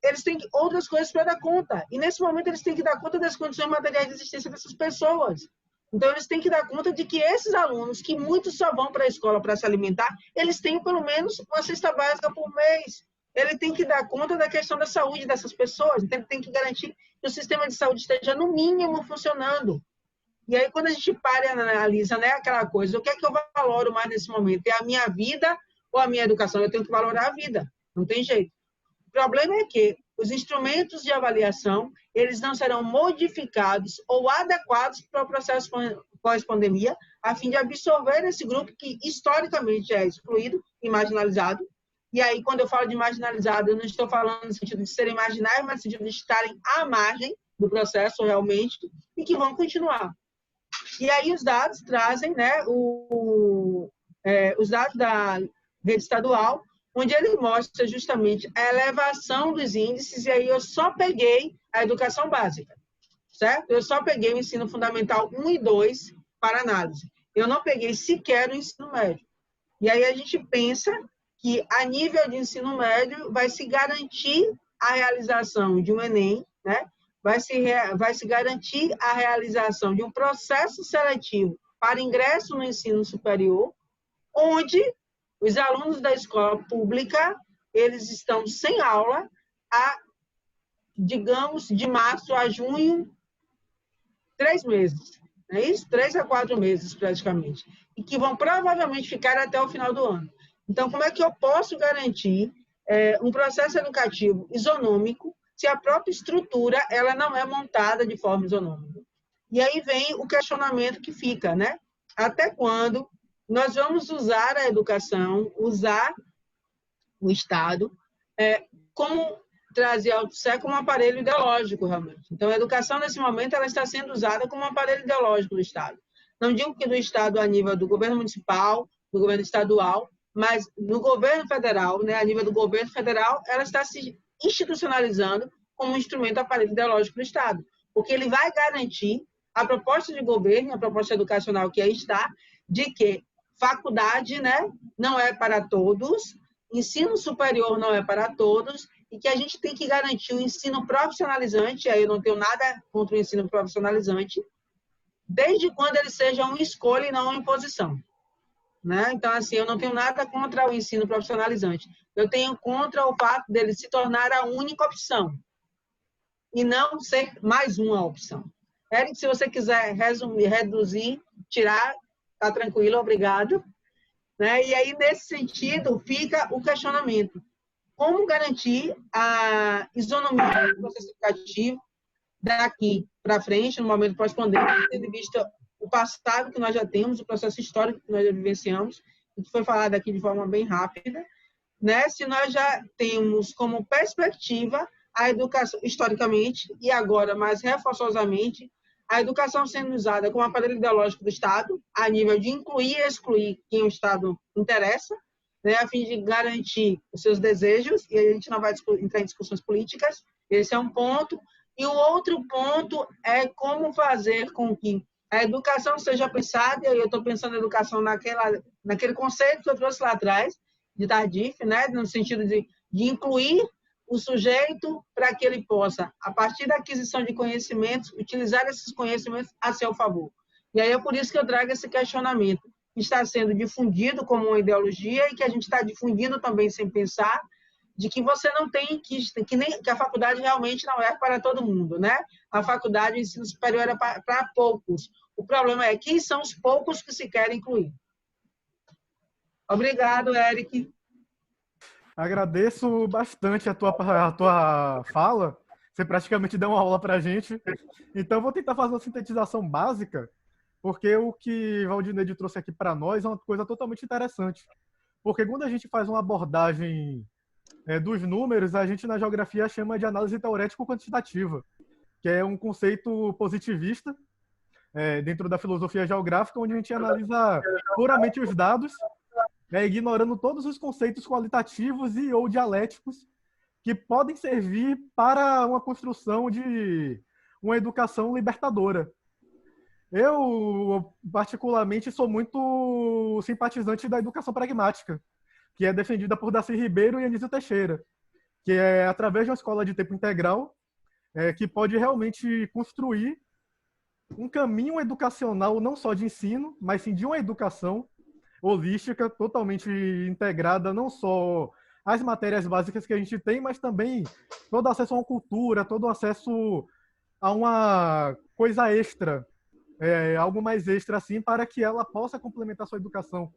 Eles têm outras coisas para dar conta. E nesse momento eles têm que dar conta das condições materiais de existência dessas pessoas. Então eles têm que dar conta de que esses alunos, que muitos só vão para a escola para se alimentar, eles têm pelo menos uma cesta básica por mês. Ele tem que dar conta da questão da saúde dessas pessoas. Então ele tem que garantir que o sistema de saúde esteja no mínimo funcionando. E aí quando a gente para e analisa, né, aquela coisa, o que é que eu valoro mais nesse momento? É a minha vida ou a minha educação? Eu tenho que valorar a vida. Não tem jeito. O problema é que os instrumentos de avaliação, eles não serão modificados ou adequados para o processo pós-pandemia, a fim de absorver esse grupo que, historicamente, é excluído e marginalizado. E aí, quando eu falo de marginalizado, eu não estou falando no sentido de serem marginais, mas no sentido de estarem à margem do processo, realmente, e que vão continuar. E aí, os dados trazem, né, os dados da rede estadual, onde ele mostra justamente a elevação dos índices, e aí eu só peguei a educação básica, certo? Eu só peguei o ensino fundamental 1 e 2 para análise. Eu não peguei sequer o ensino médio. E aí a gente pensa que, a nível de ensino médio, vai se garantir a realização de um Enem, né? Vai se garantir a realização de um processo seletivo para ingresso no ensino superior, onde os alunos da escola pública, eles estão sem aula há, digamos, de março a junho, 3 meses. Não é isso? 3 a 4 meses, praticamente. E que vão provavelmente ficar até o final do ano. Então, como é que eu posso garantir um processo educativo isonômico se a própria estrutura ela não é montada de forma isonômica? E aí vem o questionamento que fica, né? Até quando nós vamos usar a educação, usar o Estado, como trazer ao século como um aparelho ideológico, realmente. Então, a educação, nesse momento, ela está sendo usada como um aparelho ideológico do Estado. Não digo que do Estado a nível do governo municipal, do governo estadual, mas no governo federal, né, a nível do governo federal, ela está se institucionalizando como um instrumento aparelho ideológico do Estado, porque ele vai garantir a proposta de governo, a proposta educacional que aí está, de que faculdade, né, não é para todos, ensino superior não é para todos, e que a gente tem que garantir o ensino profissionalizante, aí eu não tenho nada contra o ensino profissionalizante, desde quando ele seja uma escolha e não uma imposição. Né? Então, assim, eu não tenho nada contra o ensino profissionalizante. Eu tenho contra o fato dele se tornar a única opção e não ser mais uma opção. Eric, se você quiser resumir, reduzir, tirar, Tá tranquilo, obrigado. Né? E aí, nesse sentido, fica o questionamento. Como garantir a isonomia do processo educativo daqui para frente, no momento pós-pandemia, tendo em vista o passado que nós já temos, o processo histórico que nós já vivenciamos, que foi falado aqui de forma bem rápida, né? Se nós já temos como perspectiva a educação, historicamente, e agora mais reforçosamente, a educação sendo usada como aparelho ideológico do Estado, a nível de incluir e excluir quem o Estado interessa, né, a fim de garantir os seus desejos, e aí a gente não vai entrar em discussões políticas, esse é um ponto. E o outro ponto é como fazer com que a educação seja pensada, e aí eu estou pensando na educação naquele conceito que eu trouxe lá atrás, de Tardif, né, no sentido de incluir o sujeito para que ele possa, a partir da aquisição de conhecimentos, utilizar esses conhecimentos a seu favor. E aí é por isso que eu trago esse questionamento, que está sendo difundido como uma ideologia e que a gente está difundindo também sem pensar, de que você não tem que a faculdade realmente não é para todo mundo, né? A faculdade de ensino superior é para poucos. O problema é quem são os poucos que se querem incluir. Obrigado, Eric.
Agradeço bastante a tua fala. Você praticamente deu uma aula para a gente. Então, vou tentar fazer uma sintetização básica, porque o que Valdineide trouxe aqui para nós é uma coisa totalmente interessante. Porque quando a gente faz uma abordagem dos números, a gente na geografia chama de análise teorético-quantitativa, que é um conceito positivista dentro da filosofia geográfica, onde a gente analisa puramente os dados, ignorando todos os conceitos qualitativos e ou dialéticos que podem servir para uma construção de uma educação libertadora. Eu, particularmente, sou muito simpatizante da educação pragmática, que é defendida por Darcy Ribeiro e Anísio Teixeira, que é através de uma escola de tempo integral que pode realmente construir um caminho educacional não só de ensino, mas sim de uma educação holística, totalmente integrada, não só às matérias básicas que a gente tem, mas também todo acesso a uma cultura, todo acesso a uma coisa extra, algo mais extra assim, para que ela possa complementar sua educação.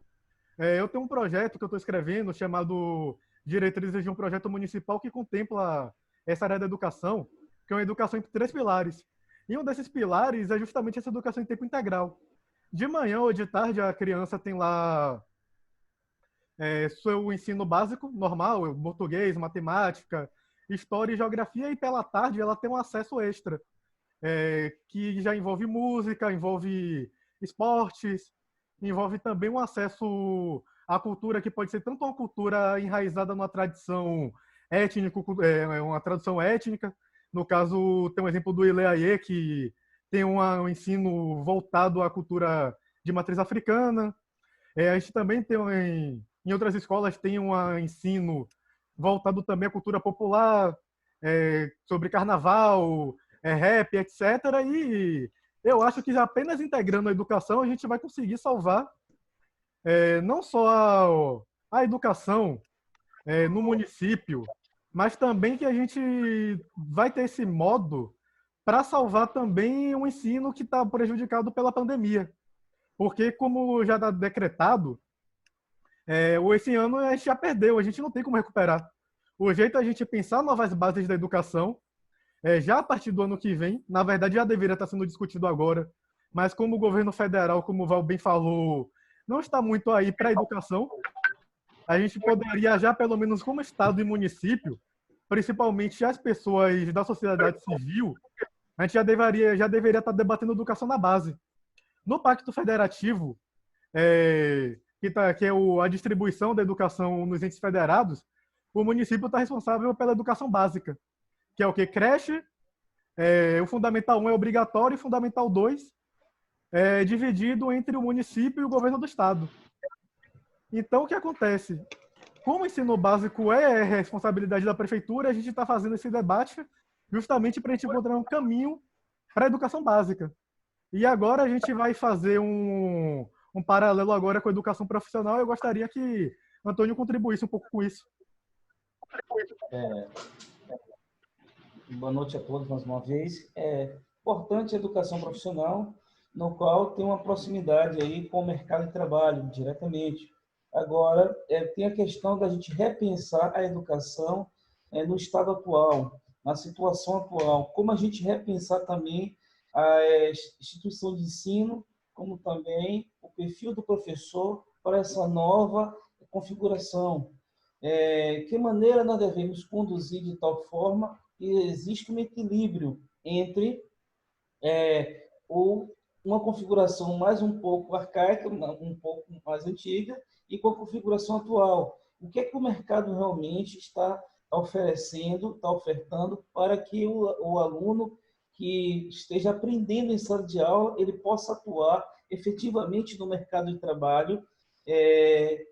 Eu tenho um projeto que eu estou escrevendo chamado Diretrizes de um Projeto Municipal que contempla essa área da educação, que é uma educação em 3 pilares. E um desses pilares é justamente essa educação em tempo integral. De manhã ou de tarde, a criança tem lá seu ensino básico, normal, português, matemática, história e geografia, e pela tarde ela tem um acesso extra, que já envolve música, envolve esportes, envolve também um acesso à cultura que pode ser tanto uma cultura enraizada numa tradição étnico, uma tradição étnica. No caso, tem um exemplo do Ileaie, que tem um ensino voltado à cultura de matriz africana. A gente também tem, em outras escolas, tem um ensino voltado também à cultura popular, sobre carnaval, rap, etc. E eu acho que apenas integrando a educação a gente vai conseguir salvar não só a educação no município, mas também que a gente vai ter esse modo para salvar também um ensino que está prejudicado pela pandemia. Porque, como já está decretado, esse ano a gente já perdeu, a gente não tem como recuperar. O jeito é a gente pensar novas bases da educação, já a partir do ano que vem, na verdade já deveria estar sendo discutido agora, mas como o governo federal, como o Val bem falou, não está muito aí para a educação, a gente poderia já, pelo menos como Estado e município, principalmente as pessoas da sociedade civil, a gente já deveria estar debatendo educação na base. No Pacto Federativo, que é a distribuição da educação nos entes federados, o município está responsável pela educação básica, que é o que? Creche, o Fundamental 1 é obrigatório e o Fundamental 2 é dividido entre o município e o governo do estado. Então, o que acontece? Como o ensino básico é responsabilidade da prefeitura, a gente está fazendo esse debate justamente para a gente encontrar um caminho para a educação básica. E agora a gente vai fazer um paralelo agora com a educação profissional. Eu gostaria que Antônio contribuísse um pouco com isso.
Boa noite a todos mais uma vez. É importante a educação profissional no qual tem uma proximidade aí com o mercado de trabalho, diretamente. Agora, tem a questão da gente repensar a educação no estado atual, na situação atual. Como a gente repensar também a instituição de ensino, como também o perfil do professor para essa nova configuração. Que maneira nós devemos conduzir de tal forma que existe um equilíbrio entre uma configuração mais um pouco arcaica, um pouco mais antiga, e com a configuração atual. O que é que o mercado realmente está oferecendo, está ofertando para que o aluno que esteja aprendendo em sala de aula, ele possa atuar efetivamente no mercado de trabalho,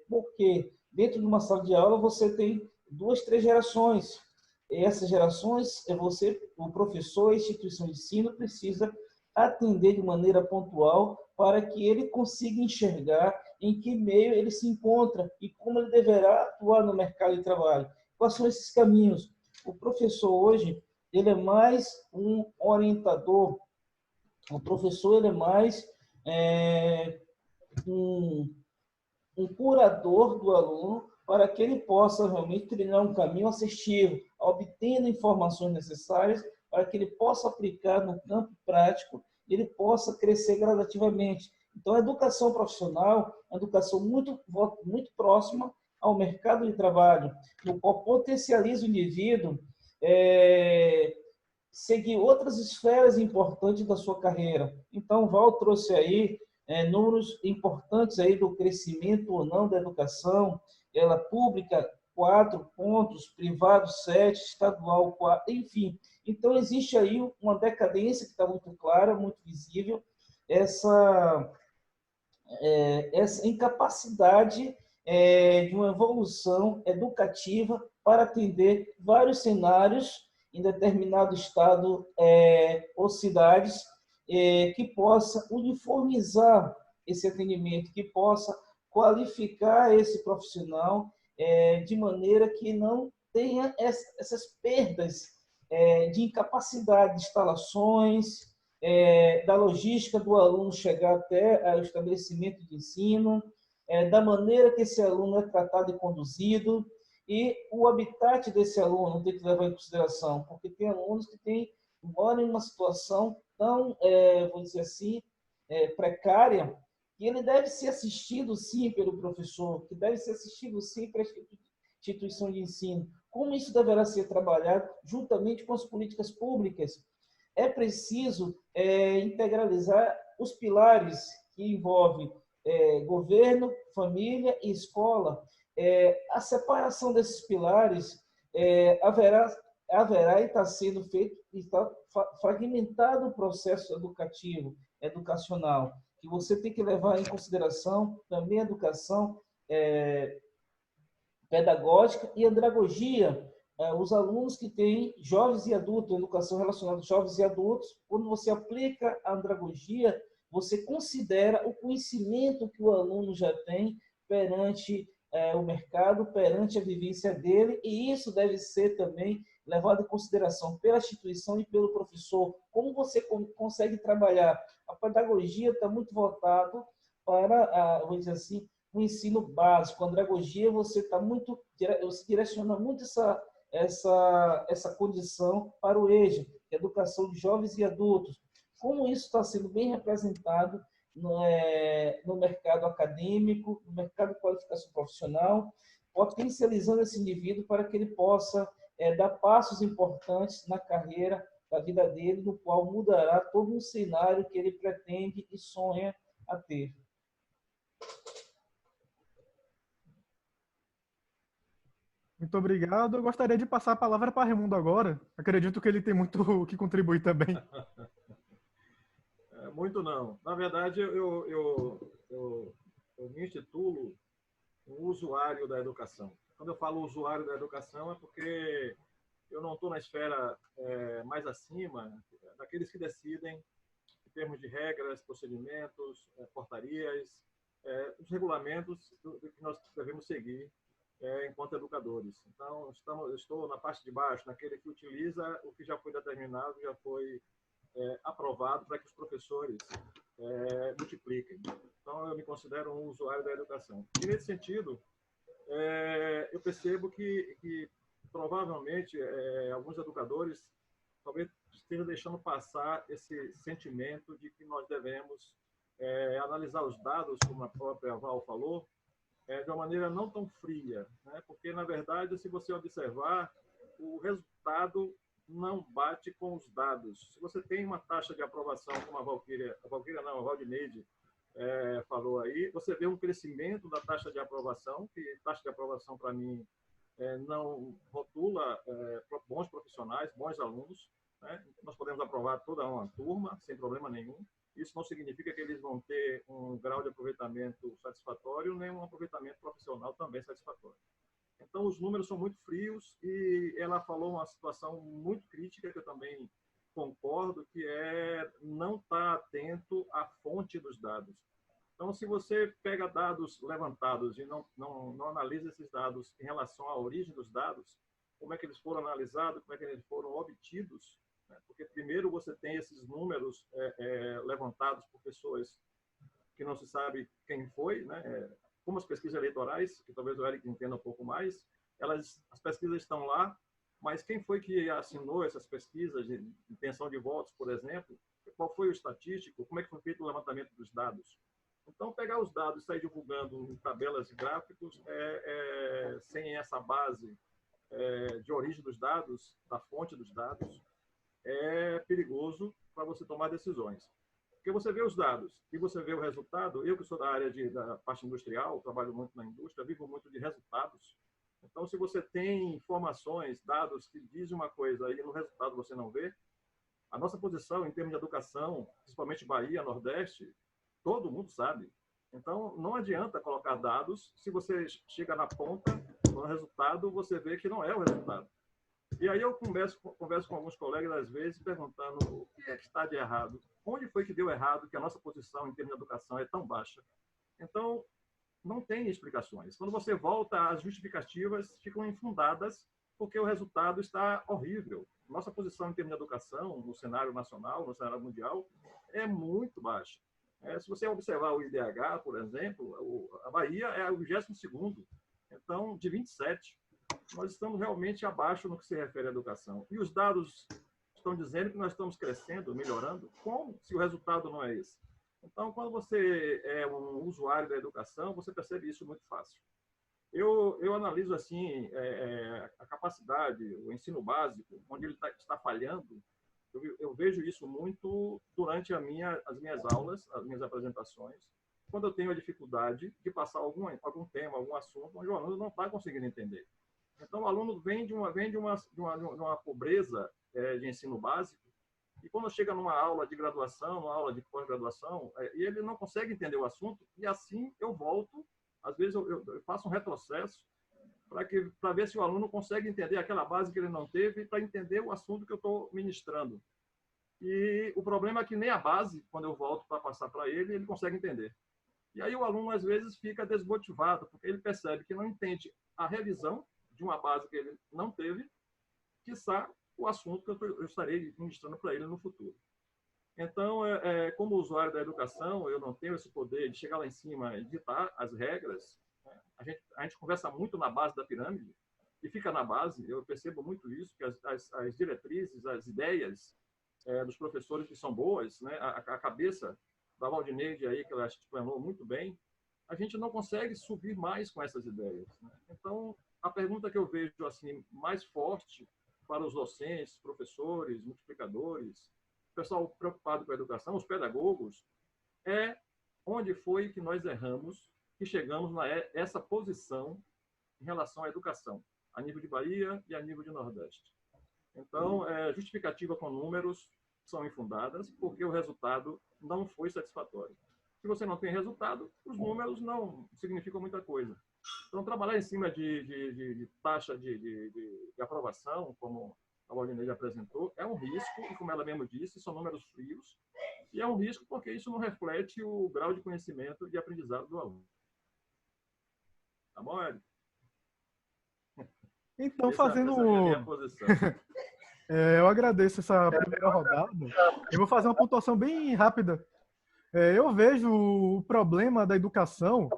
porque dentro de uma sala de aula você tem 2, 3 gerações. E essas gerações, o professor, a instituição de ensino precisa atender de maneira pontual para que ele consiga enxergar em que meio ele se encontra e como ele deverá atuar no mercado de trabalho. Quais são esses caminhos? O professor hoje, ele é mais um orientador, o professor ele é mais um curador do aluno para que ele possa realmente trilhar um caminho assertivo, obtendo informações necessárias para que ele possa aplicar no campo prático e ele possa crescer gradativamente. Então, a educação profissional é uma educação muito próxima ao mercado de trabalho, no qual potencializa o indivíduo seguir outras esferas importantes da sua carreira. Então, Val trouxe aí números importantes aí do crescimento ou não da educação, ela pública 4 pontos, privado 7, estadual 4, enfim. Então, existe aí uma decadência que está muito clara, muito visível, essa incapacidade de uma evolução educativa para atender vários cenários em determinado estado ou cidades, que possa uniformizar esse atendimento, que possa qualificar esse profissional de maneira que não tenha essas perdas de incapacidade de instalações, da logística do aluno chegar até o estabelecimento de ensino, da maneira que esse aluno é tratado e conduzido, e o habitat desse aluno tem que levar em consideração, porque tem alunos que moram em uma situação tão, vamos dizer assim, precária, que ele deve ser assistido, sim, pelo professor, que deve ser assistido, sim, pela instituição de ensino. Como isso deverá ser trabalhado juntamente com as políticas públicas? É preciso integralizar os pilares que envolvem governo, família e escola. A separação desses pilares haverá e está sendo feito, está fragmentado o processo educacional, que você tem que levar em consideração também a educação pedagógica e andragogia. Os alunos que têm jovens e adultos, educação relacionada a jovens e adultos, quando você aplica a andragogia, você considera o conhecimento que o aluno já tem perante o mercado, perante a vivência dele, e isso deve ser também levado em consideração pela instituição e pelo professor. Como você consegue trabalhar? A pedagogia está muito voltada para, vamos dizer assim, o ensino básico. A andragogia, você direciona muito essa condição para o EJA, que é a educação de jovens e adultos. Como isso está sendo bem representado no mercado acadêmico, no mercado de qualificação profissional, potencializando esse indivíduo para que ele possa dar passos importantes na carreira da vida dele, no qual mudará todo um cenário que ele pretende e sonha a ter.
Muito obrigado. Eu gostaria de passar a palavra para Raimundo agora. Acredito que ele tem muito o que contribuir também.
Muito não. Na verdade, eu me intitulo um usuário da educação. Quando eu falo usuário da educação é porque eu não estou na esfera mais acima daqueles que decidem em termos de regras, procedimentos, portarias, os regulamentos que nós devemos seguir enquanto educadores. Então, eu estou na parte de baixo, naquele que utiliza o que já foi determinado, já foi aprovado para que os professores multipliquem. Então, eu me considero um usuário da educação. E, nesse sentido, eu percebo que provavelmente, alguns educadores talvez estejam deixando passar esse sentimento de que nós devemos analisar os dados, como a própria Val falou, de uma maneira não tão fria, né? Porque, na verdade, se você observar, o resultado não bate com os dados. Se você tem uma taxa de aprovação, como a Valdineide falou aí, você vê um crescimento da taxa de aprovação, que taxa de aprovação, para mim, não rotula bons profissionais, bons alunos, né? Nós podemos aprovar toda uma turma, sem problema nenhum. Isso não significa que eles vão ter um grau de aproveitamento satisfatório, nem um aproveitamento profissional também satisfatório. Então, os números são muito frios e ela falou uma situação muito crítica, que eu também concordo, que é não estar atento à fonte dos dados. Então, se você pega dados levantados e não analisa esses dados em relação à origem dos dados, como é que eles foram analisados, como é que eles foram obtidos, né? Porque primeiro você tem esses números levantados por pessoas que não se sabe quem foi, né? Como as pesquisas eleitorais, que talvez o Eric entenda um pouco mais, as pesquisas estão lá, mas quem foi que assinou essas pesquisas de intenção de votos, por exemplo? Qual foi o estatístico? Como é que foi feito o levantamento dos dados? Então, pegar os dados e sair divulgando em tabelas e gráficos sem essa base de origem dos dados, da fonte dos dados, é perigoso para você tomar decisões. Porque você vê os dados e você vê o resultado. Eu, que sou da área da parte industrial, trabalho muito na indústria, vivo muito de resultados. Então, se você tem informações, dados que dizem uma coisa e no resultado você não vê, a nossa posição em termos de educação, principalmente Bahia, Nordeste, todo mundo sabe. Então, não adianta colocar dados se você chega na ponta, no resultado, você vê que não é o resultado. E aí eu converso com alguns colegas, às vezes, perguntando o que é que está de errado. Onde foi que deu errado que a nossa posição em termos de educação é tão baixa? Então, não tem explicações. Quando você volta, as justificativas ficam infundadas porque o resultado está horrível. Nossa posição em termos de educação, no cenário nacional, no cenário mundial, é muito baixa. Se você observar o IDH, por exemplo, a Bahia é o 22º, então, de 27. Nós estamos realmente abaixo no que se refere à educação. E os dados estão dizendo que nós estamos crescendo, melhorando. Como se o resultado não é esse? Então, quando você é um usuário da educação, você percebe isso muito fácil. Eu analiso assim a capacidade, o ensino básico, onde ele está falhando. Eu vejo isso muito durante as minhas aulas, as minhas apresentações, quando eu tenho a dificuldade de passar algum tema, algum assunto, onde o aluno não está conseguindo entender. Então, o aluno vem de uma pobreza de ensino básico, e quando chega numa aula de graduação, numa aula de pós-graduação, e ele não consegue entender o assunto, e assim eu volto, às vezes eu faço um retrocesso para ver se o aluno consegue entender aquela base que ele não teve, para entender o assunto que eu estou ministrando. E o problema é que nem a base, quando eu volto para passar para ele, ele consegue entender. E aí o aluno, às vezes, fica desmotivado, porque ele percebe que não entende a revisão de uma base que ele não teve, quiçá o assunto que eu estarei ministrando para ele no futuro. Então, como usuário da educação, eu não tenho esse poder de chegar lá em cima e ditar as regras. A gente conversa muito na base da pirâmide e fica na base. Eu percebo muito isso, que as diretrizes, as ideias dos professores que são boas, né, a cabeça da Valdineide aí, que ela explanou muito bem, a gente não consegue subir mais com essas ideias, né? Então, a pergunta que eu vejo assim mais forte para os docentes, professores, multiplicadores, o pessoal preocupado com a educação, os pedagogos, é onde foi que nós erramos, que chegamos a essa posição em relação à educação, a nível de Bahia e a nível de Nordeste. Então, justificativa com números são infundadas, porque o resultado não foi satisfatório. Se você não tem resultado, os números não significam muita coisa. Então, trabalhar em cima de taxa de aprovação, como a Valdineide apresentou, é um risco, e como ela mesmo disse, são números frios, e é um risco porque isso não reflete o grau de conhecimento e de aprendizado do aluno. Tá bom, Érico?
Então, fazendo...
Essa é a minha posição.
Eu agradeço essa primeira rodada. Eu vou fazer uma pontuação bem rápida. Eu vejo o problema da educação,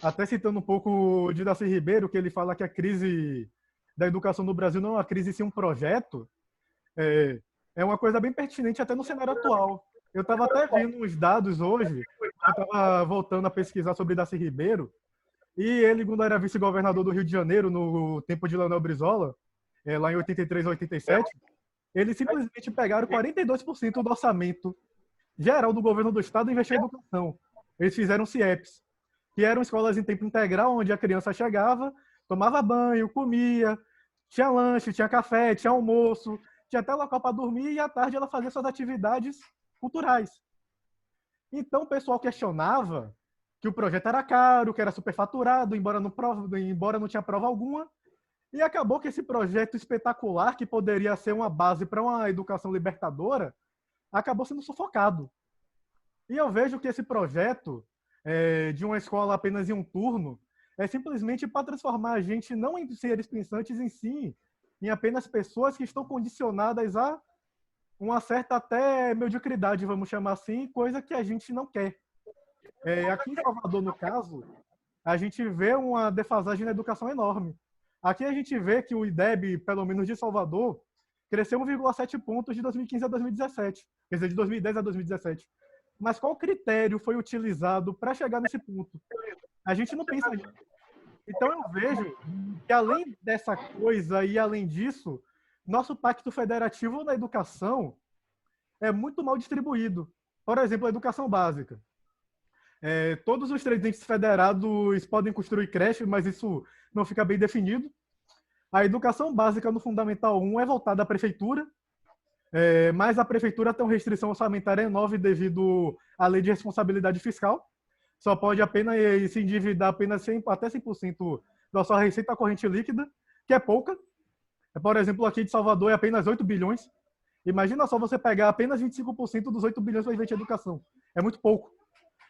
até citando um pouco de Darcy Ribeiro, que ele fala que a crise da educação no Brasil não é uma crise, sim um projeto, é uma coisa bem pertinente até no cenário atual. Eu estava até vendo uns dados hoje, eu estava voltando a pesquisar sobre Darcy Ribeiro, e ele, quando era vice-governador do Rio de Janeiro, no tempo de Leonel Brizola, lá em 83 a 87, eles simplesmente pegaram 42% do orçamento geral do governo do estado e investiu em educação. Eles fizeram CIEPs, que eram escolas em tempo integral, onde a criança chegava, tomava banho, comia, tinha lanche, tinha café, tinha almoço, tinha até local para dormir e à tarde ela fazia suas atividades culturais. Então o pessoal questionava que o projeto era caro, que era superfaturado, embora não tinha prova alguma, e acabou que esse projeto espetacular, que poderia ser uma base para uma educação libertadora, acabou sendo sufocado. E eu vejo que esse projeto de uma escola apenas em um turno é simplesmente para transformar a gente não em seres pensantes em si, em apenas pessoas que estão condicionadas a uma certa até mediocridade, vamos chamar assim, coisa que a gente não quer. Aqui em Salvador, no caso, a gente vê uma defasagem na educação enorme. Aqui a gente vê que o IDEB, pelo menos de Salvador, cresceu 1,7 pontos de 2015 a 2017. Quer dizer, de 2010 a 2017. Mas qual critério foi utilizado para chegar nesse ponto? A gente não pensa nisso. Então eu vejo que além dessa coisa e além disso, nosso pacto federativo na educação é muito mal distribuído. Por exemplo, a educação básica. Todos os 3 entes federados podem construir creche, mas isso não fica bem definido. A educação básica no Fundamental 1 é voltada à prefeitura, mas a prefeitura tem uma restrição orçamentária enorme devido à lei de responsabilidade fiscal. Só pode apenas se endividar apenas até 100% da sua receita corrente líquida, que é pouca. Por exemplo, aqui de Salvador é apenas 8 bilhões. Imagina só você pegar apenas 25% dos 8 bilhões para investir em educação. É muito pouco.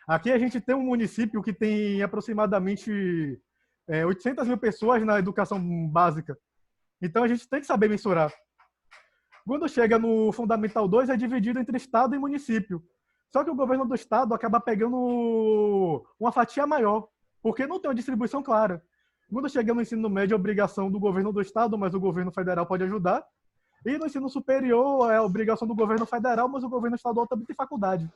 Aqui a gente tem um município que tem aproximadamente 800 mil pessoas na educação básica. Então a gente tem que saber mensurar. Quando chega no Fundamental 2, é dividido entre estado e município. Só que o governo do estado acaba pegando uma fatia maior, porque não tem uma distribuição clara. Quando chega no ensino médio, é obrigação do governo do estado, mas o governo federal pode ajudar. E no ensino superior, é obrigação do governo federal, mas o governo estadual também tem faculdade.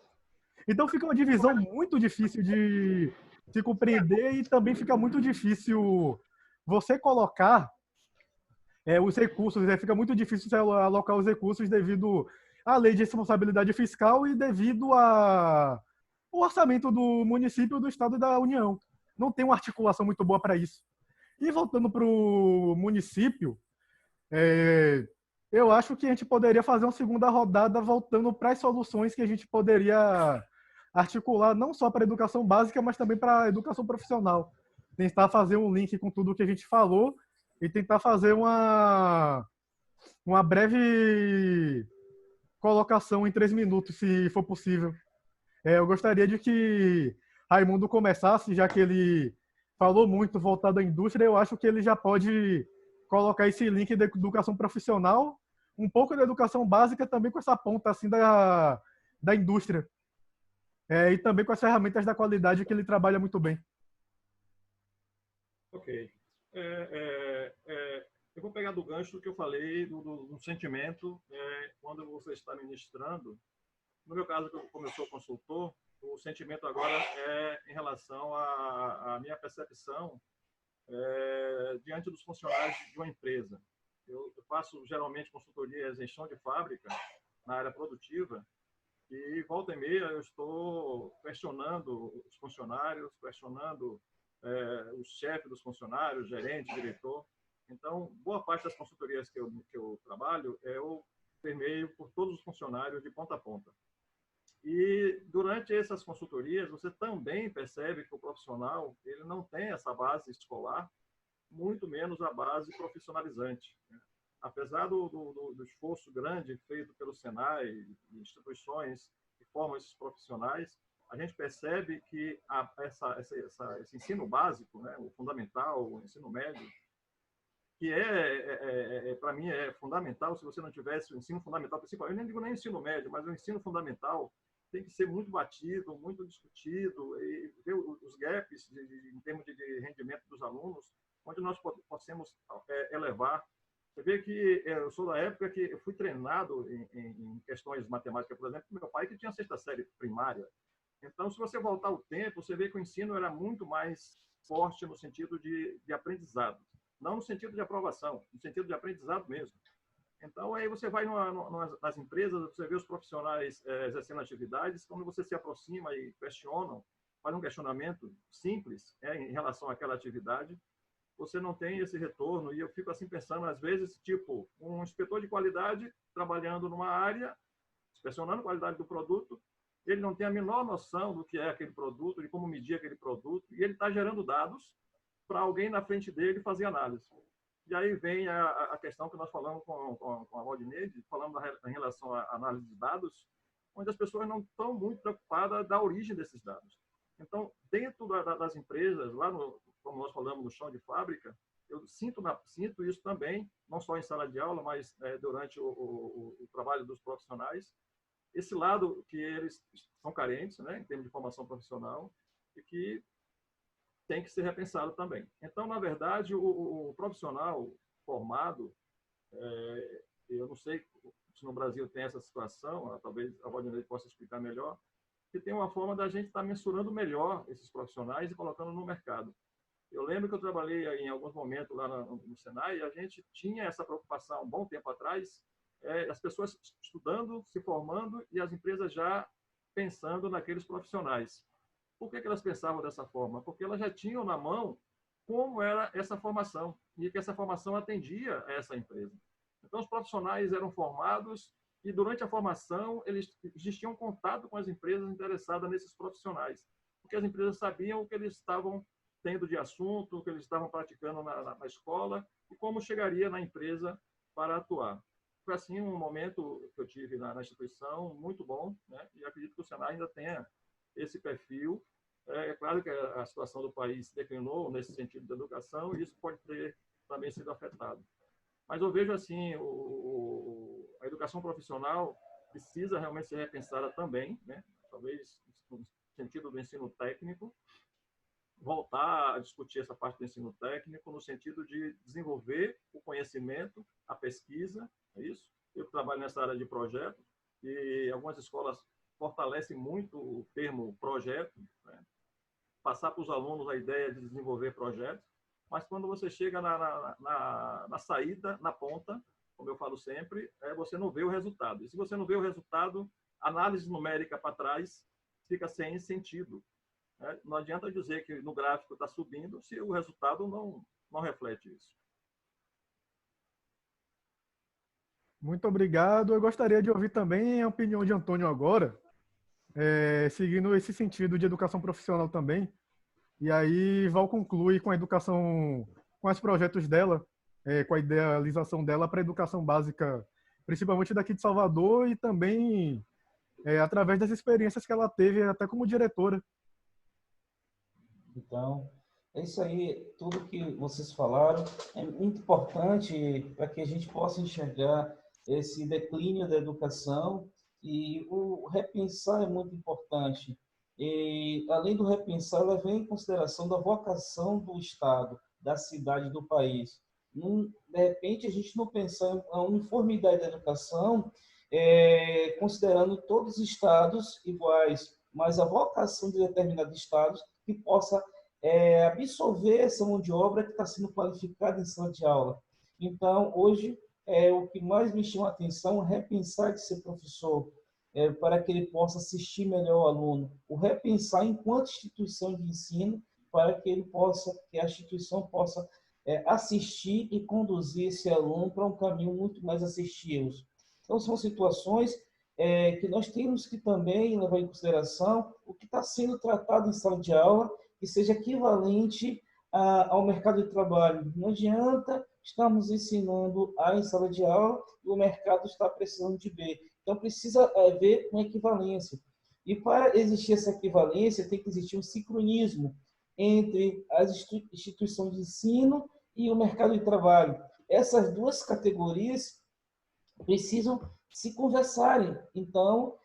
Então fica uma divisão muito difícil de se compreender e também fica muito difícil você colocar os recursos, fica muito difícil você alocar os recursos devido à lei de responsabilidade fiscal e devido ao orçamento do município, do estado e da União. Não tem uma articulação muito boa para isso. E voltando para o município, eu acho que a gente poderia fazer uma segunda rodada voltando para as soluções que a gente poderia articular não só para a educação básica, mas também para a educação profissional. Tentar fazer um link com tudo o que a gente falou e tentar fazer uma breve colocação em 3 minutos, se for possível. Eu gostaria de que Raimundo começasse, já que ele falou muito voltado à indústria, eu acho que ele já pode colocar esse link da educação profissional, um pouco da educação básica também com essa ponta assim da indústria. E também com as ferramentas da qualidade que ele trabalha muito bem.
Ok. Eu vou pegar do gancho que eu falei do sentimento quando você está ministrando. No meu caso, como eu sou consultor, o sentimento agora é em relação à minha percepção diante dos funcionários de uma empresa. Eu faço geralmente consultoria e gestão de fábrica na área produtiva e volta e meia eu estou questionando os funcionários, questionando o chefe dos funcionários, gerente, diretor. Então, boa parte das consultorias que eu trabalho, eu permeio por todos os funcionários de ponta a ponta. E durante essas consultorias, você também percebe que o profissional ele não tem essa base escolar, muito menos a base profissionalizante. Apesar do esforço grande feito pelo Senai e instituições que formam esses profissionais, a gente percebe que esse ensino básico, né, o fundamental, o ensino médio, que para mim, é fundamental. Se você não tivesse o ensino fundamental, principalmente, eu nem digo nem ensino médio, mas o ensino fundamental, tem que ser muito batido, muito discutido, e ver os gaps em termos de rendimento dos alunos, onde nós possamos elevar. Você vê que eu sou da época que eu fui treinado em questões matemáticas, por exemplo, meu pai que tinha 6ª série primária. Então, se você voltar ao tempo, você vê que o ensino era muito mais forte no sentido de aprendizado, não no sentido de aprovação, no sentido de aprendizado mesmo. Então, aí você vai nas empresas, você vê os profissionais exercendo atividades, quando você se aproxima e faz um questionamento simples em relação àquela atividade, você não tem esse retorno. E eu fico assim pensando, às vezes, tipo, um inspetor de qualidade trabalhando numa área, inspecionando a qualidade do produto, ele não tem a menor noção do que é aquele produto, de como medir aquele produto, e ele está gerando dados para alguém na frente dele fazer análise. E aí vem a questão que nós falamos com a Valdinei, falando em relação à análise de dados, onde as pessoas não estão muito preocupadas da origem desses dados. Então, dentro das empresas, lá como nós falamos, no chão de fábrica, eu sinto isso também, não só em sala de aula, mas durante o trabalho dos profissionais, esse lado que eles são carentes, né, em termos de formação profissional, e que tem que ser repensado também. Então, na verdade, o profissional formado, eu não sei se no Brasil tem essa situação, talvez a Valdinei possa explicar melhor, que tem uma forma da gente estar mensurando melhor esses profissionais e colocando no mercado. Eu lembro que eu trabalhei em alguns momentos lá no Senai, e a gente tinha essa preocupação um bom tempo atrás, as pessoas estudando, se formando, e as empresas já pensando naqueles profissionais. Por que elas pensavam dessa forma? Porque elas já tinham na mão como era essa formação, e que essa formação atendia a essa empresa. Então, os profissionais eram formados, e durante a formação eles tinham contato com as empresas interessadas nesses profissionais, porque as empresas sabiam o que eles estavam tendo de assunto, o que eles estavam praticando na escola, e como chegaria na empresa para atuar. Foi assim um momento que eu tive na instituição muito bom, né? E acredito que o Senai ainda tenha esse perfil. É claro que a situação do país declinou nesse sentido da educação, e isso pode ter também sido afetado. Mas eu vejo assim, a educação profissional precisa realmente ser repensada também, né? Talvez no sentido do ensino técnico, voltar a discutir essa parte do ensino técnico no sentido de desenvolver o conhecimento, a pesquisa, é isso? Eu trabalho nessa área de projeto, e algumas escolas fortalecem muito o termo projeto, né? Passar para os alunos a ideia de desenvolver projetos, mas quando você chega na saída, na ponta, como eu falo sempre, você não vê o resultado. E se você não vê o resultado, análise numérica para trás fica sem sentido. Não adianta dizer que no gráfico está subindo se o resultado não reflete isso.
Muito obrigado. Eu gostaria de ouvir também a opinião de Antônio agora, seguindo esse sentido de educação profissional também. E aí Val conclui com a educação, com os projetos dela, com a idealização dela para a educação básica, principalmente daqui de Salvador, e também através das experiências que ela teve até como diretora.
Então, é isso aí. Tudo que vocês falaram é muito importante para que a gente possa enxergar esse declínio da educação, e o repensar é muito importante. E, além do repensar, ela vem em consideração da vocação do Estado, da cidade, do país. De repente, a gente não pensar a uniformidade da educação, considerando todos os estados iguais, mas a vocação de determinados estados que possa absorver essa mão de obra que está sendo qualificada em sala de aula. Então, hoje, o que mais me chama a atenção é repensar de ser professor, para que ele possa assistir melhor o aluno, o repensar enquanto instituição de ensino, para que a instituição possa assistir e conduzir esse aluno para um caminho muito mais assistível. Então, são situações que nós temos que também levar em consideração o que está sendo tratado em sala de aula, que seja equivalente ao mercado de trabalho. Não adianta estarmos ensinando A em sala de aula e o mercado está precisando de B. Então, precisa haver uma equivalência. E para existir essa equivalência, tem que existir um sincronismo entre as instituições de ensino e o mercado de trabalho. Essas duas categorias precisam se conversarem. Então,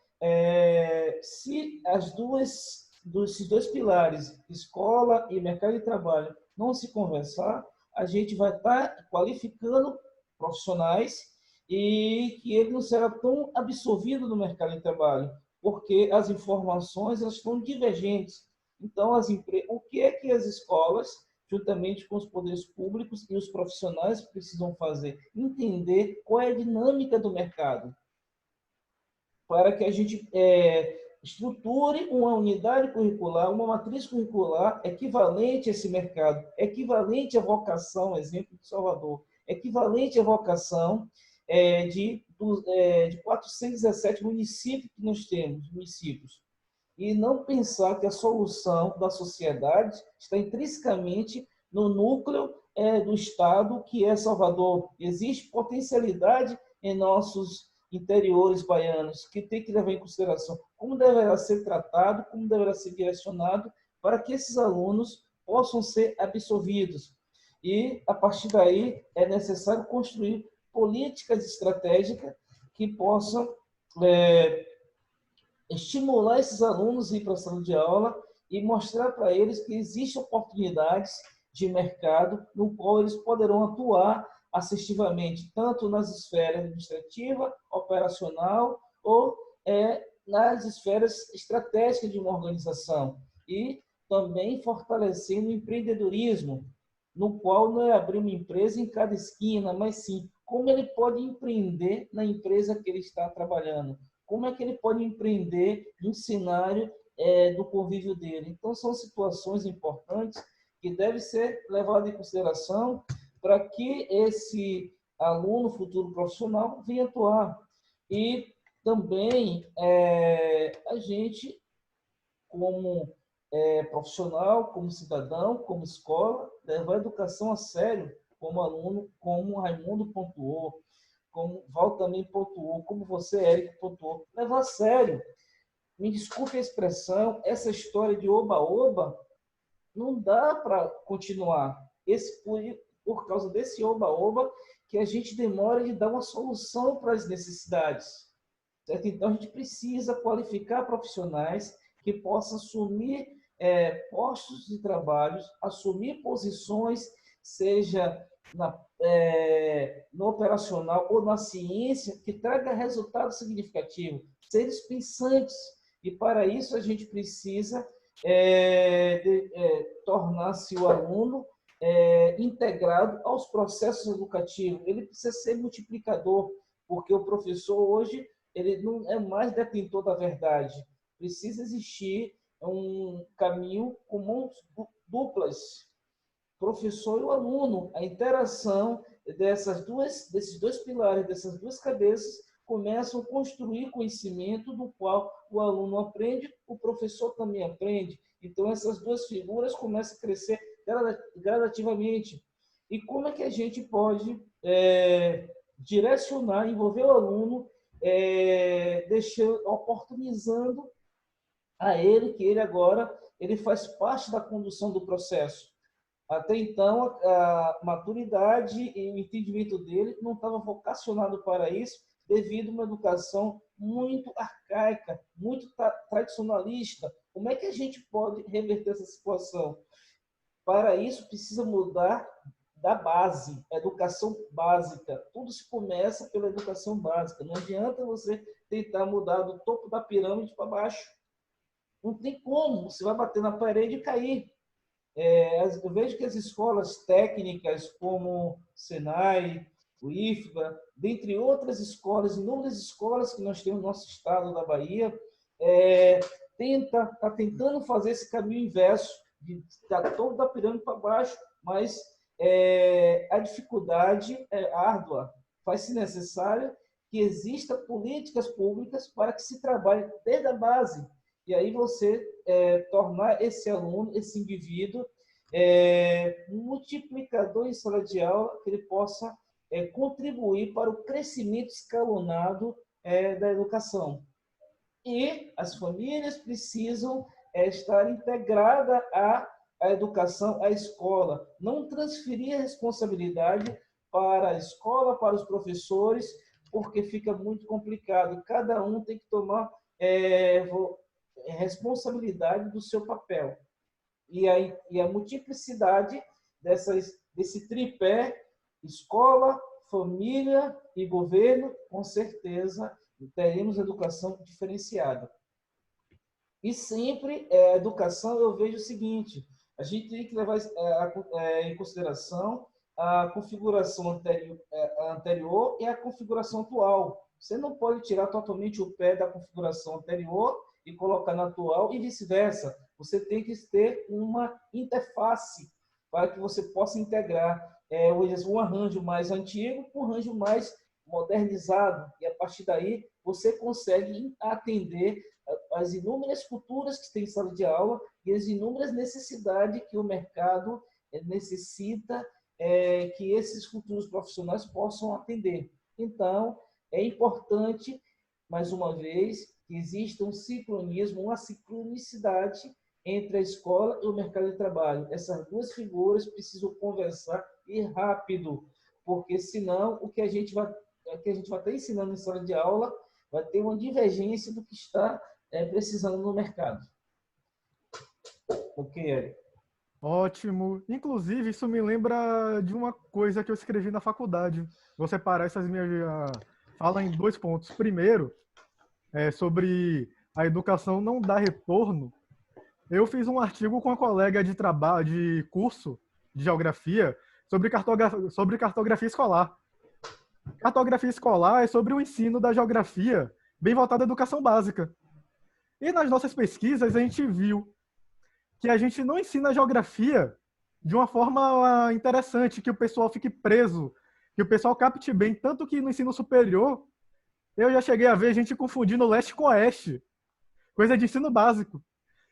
se esses dois pilares, escola e mercado de trabalho, não se conversar, a gente vai estar qualificando profissionais e que ele não será tão absorvido no mercado de trabalho, porque as informações elas estão divergentes. Então, o que é que as escolas, juntamente com os poderes públicos e os profissionais, precisam fazer? Entender qual é a dinâmica do mercado, para que a gente estruture uma unidade curricular, uma matriz curricular equivalente a esse mercado, equivalente à vocação, exemplo de Salvador, equivalente à vocação de 417 municípios que nós temos, municípios. E não pensar que a solução da sociedade está intrinsecamente no núcleo do Estado, que é Salvador. Existe potencialidade em nossos interiores baianos, que tem que levar em consideração como deverá ser tratado, como deverá ser direcionado, para que esses alunos possam ser absorvidos. E, a partir daí, é necessário construir políticas estratégicas que possam estimular esses alunos a ir para a sala de aula e mostrar para eles que existem oportunidades de mercado no qual eles poderão atuar assertivamente, tanto nas esferas administrativa, operacional ou nas esferas estratégicas de uma organização. E também fortalecendo o empreendedorismo, no qual não é abrir uma empresa em cada esquina, mas sim como ele pode empreender na empresa que ele está trabalhando, como é que ele pode empreender no cenário do convívio dele. Então, são situações importantes que devem ser levadas em consideração para que esse aluno futuro profissional venha atuar. E também a gente, como profissional, como cidadão, como escola, levar a educação a sério, como aluno, como o Raimundo pontuou, como o Val também pontuou, como você, Érico, pontuou. Levar a sério. Me desculpe a expressão, essa história de oba-oba não dá para continuar. Por causa desse oba-oba que a gente demora de dar uma solução para as necessidades. Certo? Então, a gente precisa qualificar profissionais que possam assumir postos de trabalho, assumir posições, seja no operacional ou na ciência, que traga resultado significativo, seres pensantes. E, para isso, a gente precisa tornar-se o aluno integrado aos processos educativos. Ele precisa ser multiplicador, porque o professor hoje ele não é mais detentor da verdade. Precisa existir um caminho com mãos duplas, professor e o aluno. A interação desses dois pilares, dessas duas cabeças, começam a construir conhecimento do qual o aluno aprende, o professor também aprende. Então, essas duas figuras começam a crescer gradativamente. E como é que a gente pode direcionar, envolver o aluno, oportunizando a ele que ele agora faz parte da condução do processo. Até então, a maturidade e o entendimento dele não estava vocacionado para isso, devido a uma educação muito arcaica, muito tradicionalista. Como é que a gente pode reverter essa situação? Para isso, precisa mudar da base, a educação básica. Tudo se começa pela educação básica. Não adianta você tentar mudar do topo da pirâmide para baixo. Não tem como, você vai bater na parede e cair. Eu vejo que as escolas técnicas, como o Senai, o IFBA, dentre outras escolas, inúmeras escolas que nós temos no nosso estado da Bahia, está tentando fazer esse caminho inverso, de dar topo da pirâmide para baixo, mas a dificuldade é árdua. Faz-se necessário que existam políticas públicas para que se trabalhe desde a base. E aí você tornar esse aluno, esse indivíduo, multiplicador em sala de aula, que ele possa contribuir para o crescimento escalonado da educação. E as famílias precisam estar integradas à educação, à escola. Não transferir a responsabilidade para a escola, para os professores, porque fica muito complicado. Cada um tem que tomar responsabilidade do seu papel. E a multiplicidade desse tripé, escola, família e governo, com certeza teremos educação diferenciada. E sempre a educação, eu vejo o seguinte, a gente tem que levar em consideração a configuração anterior e a configuração atual. Você não pode tirar totalmente o pé da configuração anterior e colocar na atual e vice-versa. Você tem que ter uma interface para que você possa integrar um arranjo mais antigo com um arranjo mais modernizado. E, a partir daí, você consegue atender as inúmeras culturas que tem em sala de aula e as inúmeras necessidades que o mercado necessita que esses futuros profissionais possam atender. Então, é importante, mais uma vez, que exista um sincronismo, uma sincronicidade entre a escola e o mercado de trabalho. Essas duas figuras precisam conversar e rápido, porque senão o que a gente vai estar ensinando em sala de aula vai ter uma divergência do que está precisando no mercado. Ok, Eric?
Ótimo. Inclusive, isso me lembra de uma coisa que eu escrevi na faculdade. Vou separar essas minhas falas em 2 pontos. Primeiro, sobre a educação não dar retorno. Eu fiz um artigo com uma colega de trabalho, de curso de geografia, sobre cartografia escolar. Cartografia escolar é sobre o ensino da geografia, bem voltado à educação básica. E nas nossas pesquisas, a gente viu que a gente não ensina a geografia de uma forma interessante, que o pessoal fique preso, que o pessoal capte bem, tanto que no ensino superior, eu já cheguei a ver gente confundindo leste com oeste, coisa de ensino básico.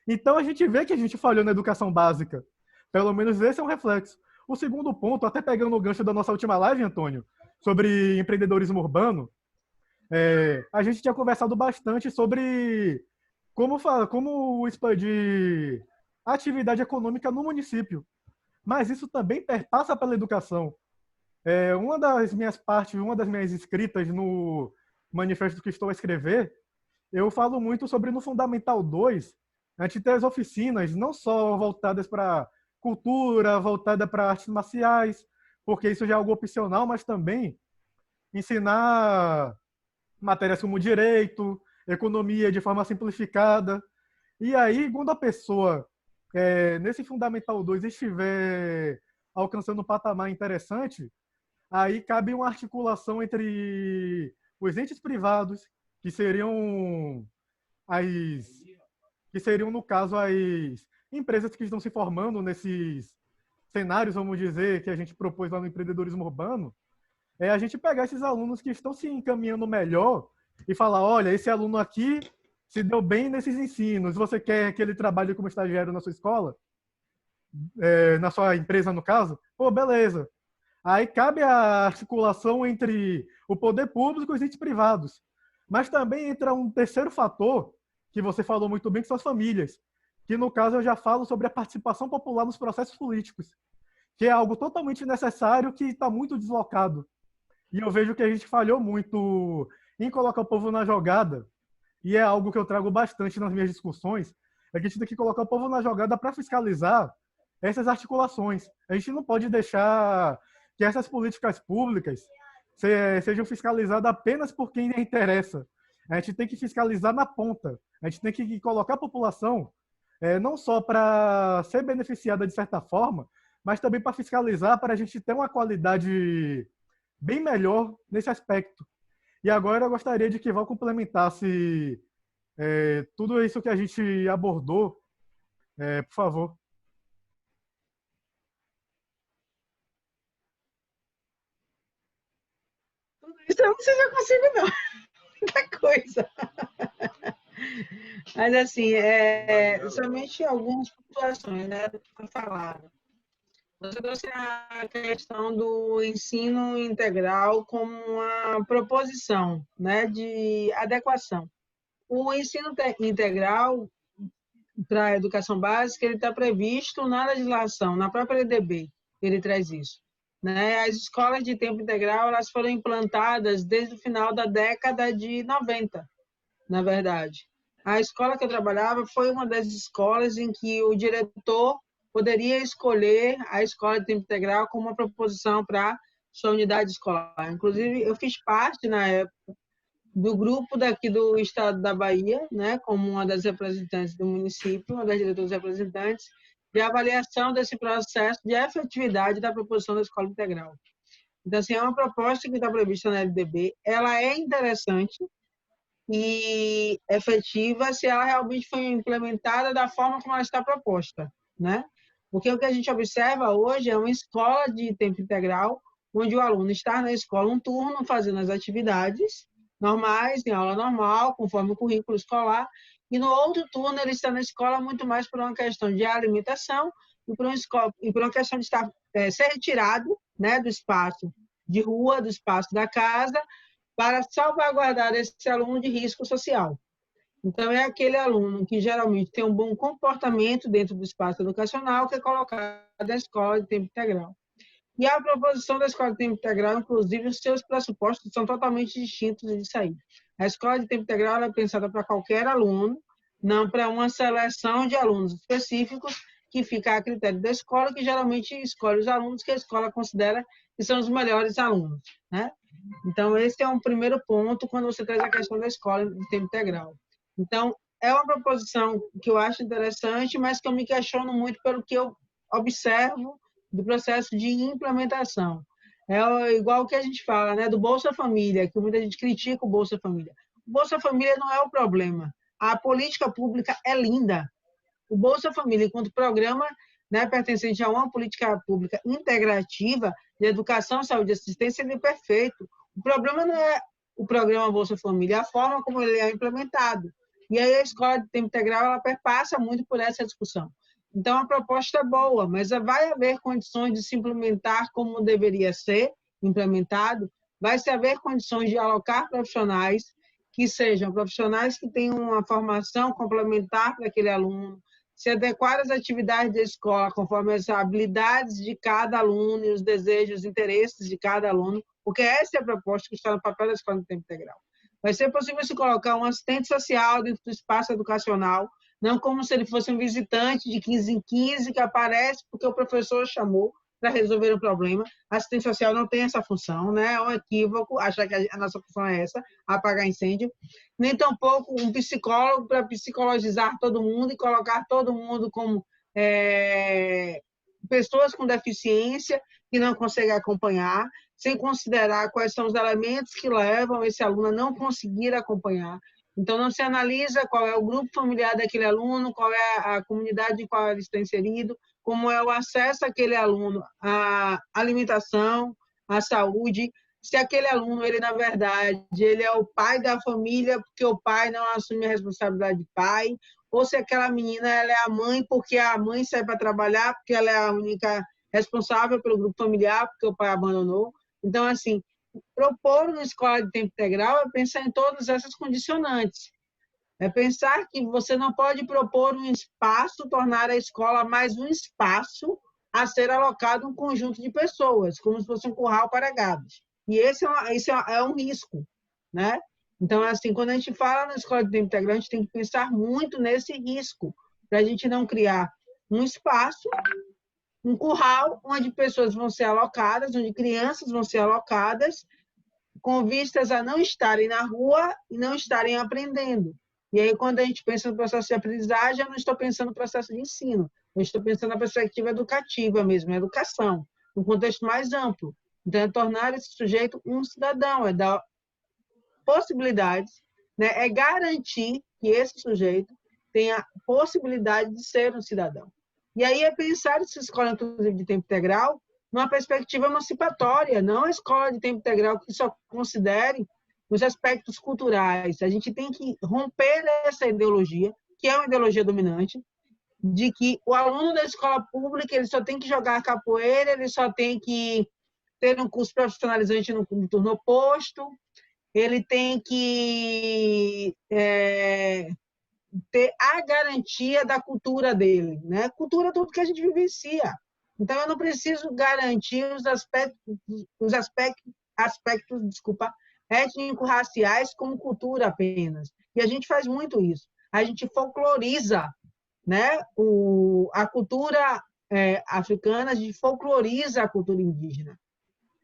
Então a gente vê que a gente falhou na educação básica. Pelo menos esse é um reflexo. O segundo ponto, até pegando o gancho da nossa última live, Antônio, sobre empreendedorismo urbano, a gente tinha conversado bastante sobre como expandir a atividade econômica no município. Mas isso também perpassa pela educação. Uma das minhas escritas no manifesto que estou a escrever, eu falo muito sobre no Fundamental 2, a gente ter as oficinas não só voltadas para cultura, voltada para artes marciais, porque isso já é algo opcional, mas também ensinar matérias como direito, economia de forma simplificada. E aí, quando a pessoa, nesse Fundamental 2, estiver alcançando um patamar interessante, aí cabe uma articulação entre os entes privados, que seriam, no caso, as empresas que estão se formando nesses cenários, vamos dizer, que a gente propôs lá no empreendedorismo urbano, a gente pegar esses alunos que estão se encaminhando melhor e falar, olha, esse aluno aqui se deu bem nesses ensinos, você quer que ele trabalhe como estagiário na sua escola? Na sua empresa, no caso? Pô, beleza. Aí cabe a articulação entre o poder público e os entes privados. Mas também entra um terceiro fator, que você falou muito bem, que são as famílias. Que, no caso, eu já falo sobre a participação popular nos processos políticos, que é algo totalmente necessário que está muito deslocado. E eu vejo que a gente falhou muito em colocar o povo na jogada, e é algo que eu trago bastante nas minhas discussões, é que a gente tem que colocar o povo na jogada para fiscalizar essas articulações. A gente não pode deixar que essas políticas públicas sejam fiscalizadas apenas por quem interessa. A gente tem que fiscalizar na ponta. A gente tem que colocar a população não só para ser beneficiada de certa forma, mas também para fiscalizar, para a gente ter uma qualidade bem melhor nesse aspecto. E agora eu gostaria de que Val complementasse tudo isso que a gente abordou, por favor.
Tudo isso eu não sei se eu consigo, não. Muita coisa. Mas, assim, somente algumas pontuações, né, do que foi falado. Você trouxe a questão do ensino integral como uma proposição, né, de adequação. O ensino integral para a educação básica ele está previsto na legislação, na própria LDB, ele traz isso. Né? As escolas de tempo integral elas foram implantadas desde o final da década de 90, na verdade. a escola que eu trabalhava foi uma das escolas em que o diretor poderia escolher a escola de tempo integral como uma proposição para sua unidade escolar. Inclusive, eu fiz parte, na época, do grupo daqui do estado da Bahia, né, como uma das representantes do município, uma das diretoras representantes, de avaliação desse processo de efetividade da proposição da escola integral. Então, assim, é uma proposta que está prevista na LDB, ela é interessante e efetiva se ela realmente foi implementada da forma como ela está proposta, né? Porque o que a gente observa hoje é uma escola de tempo integral, onde o aluno está na escola um turno fazendo as atividades normais, em aula normal, conforme o currículo escolar, e no outro turno ele está na escola muito mais por uma questão de alimentação e por uma questão de estar, ser retirado, né, do espaço de rua, do espaço da casa, para salvaguardar esse aluno de risco social. Então, é aquele aluno que geralmente tem um bom comportamento dentro do espaço educacional que é colocado na escola de tempo integral. E a proposição da escola de tempo integral, inclusive, os seus pressupostos são totalmente distintos disso aí. A escola de tempo integral é pensada para qualquer aluno, não para uma seleção de alunos específicos que fica a critério da escola, que geralmente escolhe os alunos que a escola considera que são os melhores alunos, né? Então, esse é um primeiro ponto quando você traz a questão da escola de tempo integral. Então, é uma proposição que eu acho interessante, mas que eu me questiono muito pelo que eu observo do processo de implementação. É igual o que a gente fala, né, do Bolsa Família, que muita gente critica o Bolsa Família. O Bolsa Família não é o problema. A política pública é linda. O Bolsa Família, enquanto programa, né, pertencente a uma política pública integrativa de educação, saúde e assistência, ele é perfeito. O problema não é o programa Bolsa Família, é a forma como ele é implementado. E aí a escola de tempo integral ela perpassa muito por essa discussão. Então, a proposta é boa, mas vai haver condições de se implementar como deveria ser implementado, vai se haver condições de alocar profissionais que sejam profissionais que tenham uma formação complementar para aquele aluno, se adequar às atividades da escola conforme as habilidades de cada aluno e os desejos, os interesses de cada aluno, porque essa é a proposta que está no papel da escola de tempo integral. Vai ser possível se colocar um assistente social dentro do espaço educacional, não como se ele fosse um visitante de 15 em 15 que aparece porque o professor chamou para resolver o problema. A assistente social não tem essa função, né? É um equívoco achar que a nossa função é essa, apagar incêndio. Nem tampouco um psicólogo para psicologizar todo mundo e colocar todo mundo como pessoas com deficiência que não conseguem acompanhar, sem considerar quais são os elementos que levam esse aluno a não conseguir acompanhar. Então, não se analisa qual é o grupo familiar daquele aluno, qual é a comunidade em qual ele está inserido, como é o acesso daquele aluno à alimentação, à saúde, se aquele aluno, ele na verdade, ele é o pai da família porque o pai não assume a responsabilidade de pai, ou se aquela menina ela é a mãe porque a mãe sai para trabalhar, porque ela é a única responsável pelo grupo familiar, porque o pai abandonou. Então, assim, propor uma escola de tempo integral é pensar em todas essas condicionantes. É pensar que você não pode propor um espaço, tornar a escola mais um espaço a ser alocado um conjunto de pessoas, como se fosse um curral para gados. E esse é um risco, né? Então, assim, quando a gente fala na escola de tempo integral, a gente tem que pensar muito nesse risco, para a gente não criar um espaço, um curral, onde pessoas vão ser alocadas, onde crianças vão ser alocadas, com vistas a não estarem na rua e não estarem aprendendo. E aí, quando a gente pensa no processo de aprendizagem, eu não estou pensando no processo de ensino, eu estou pensando na perspectiva educativa mesmo, na educação, num contexto mais amplo. Então, é tornar esse sujeito um cidadão, é dar possibilidades, né? É garantir que esse sujeito tenha possibilidade de ser um cidadão. E aí é pensar essa escola, inclusive, de tempo integral, numa perspectiva emancipatória, não a escola de tempo integral que só considere os aspectos culturais. A gente tem que romper essa ideologia, que é uma ideologia dominante, de que o aluno da escola pública ele só tem que jogar capoeira, ele só tem que ter um curso profissionalizante no turno oposto, ele tem que ter a garantia da cultura dele, né? Cultura é tudo que a gente vivencia. Então, eu não preciso garantir os aspectos étnico-raciais como cultura apenas. E a gente faz muito isso. a gente folcloriza, né, a cultura africana, a gente folcloriza a cultura indígena.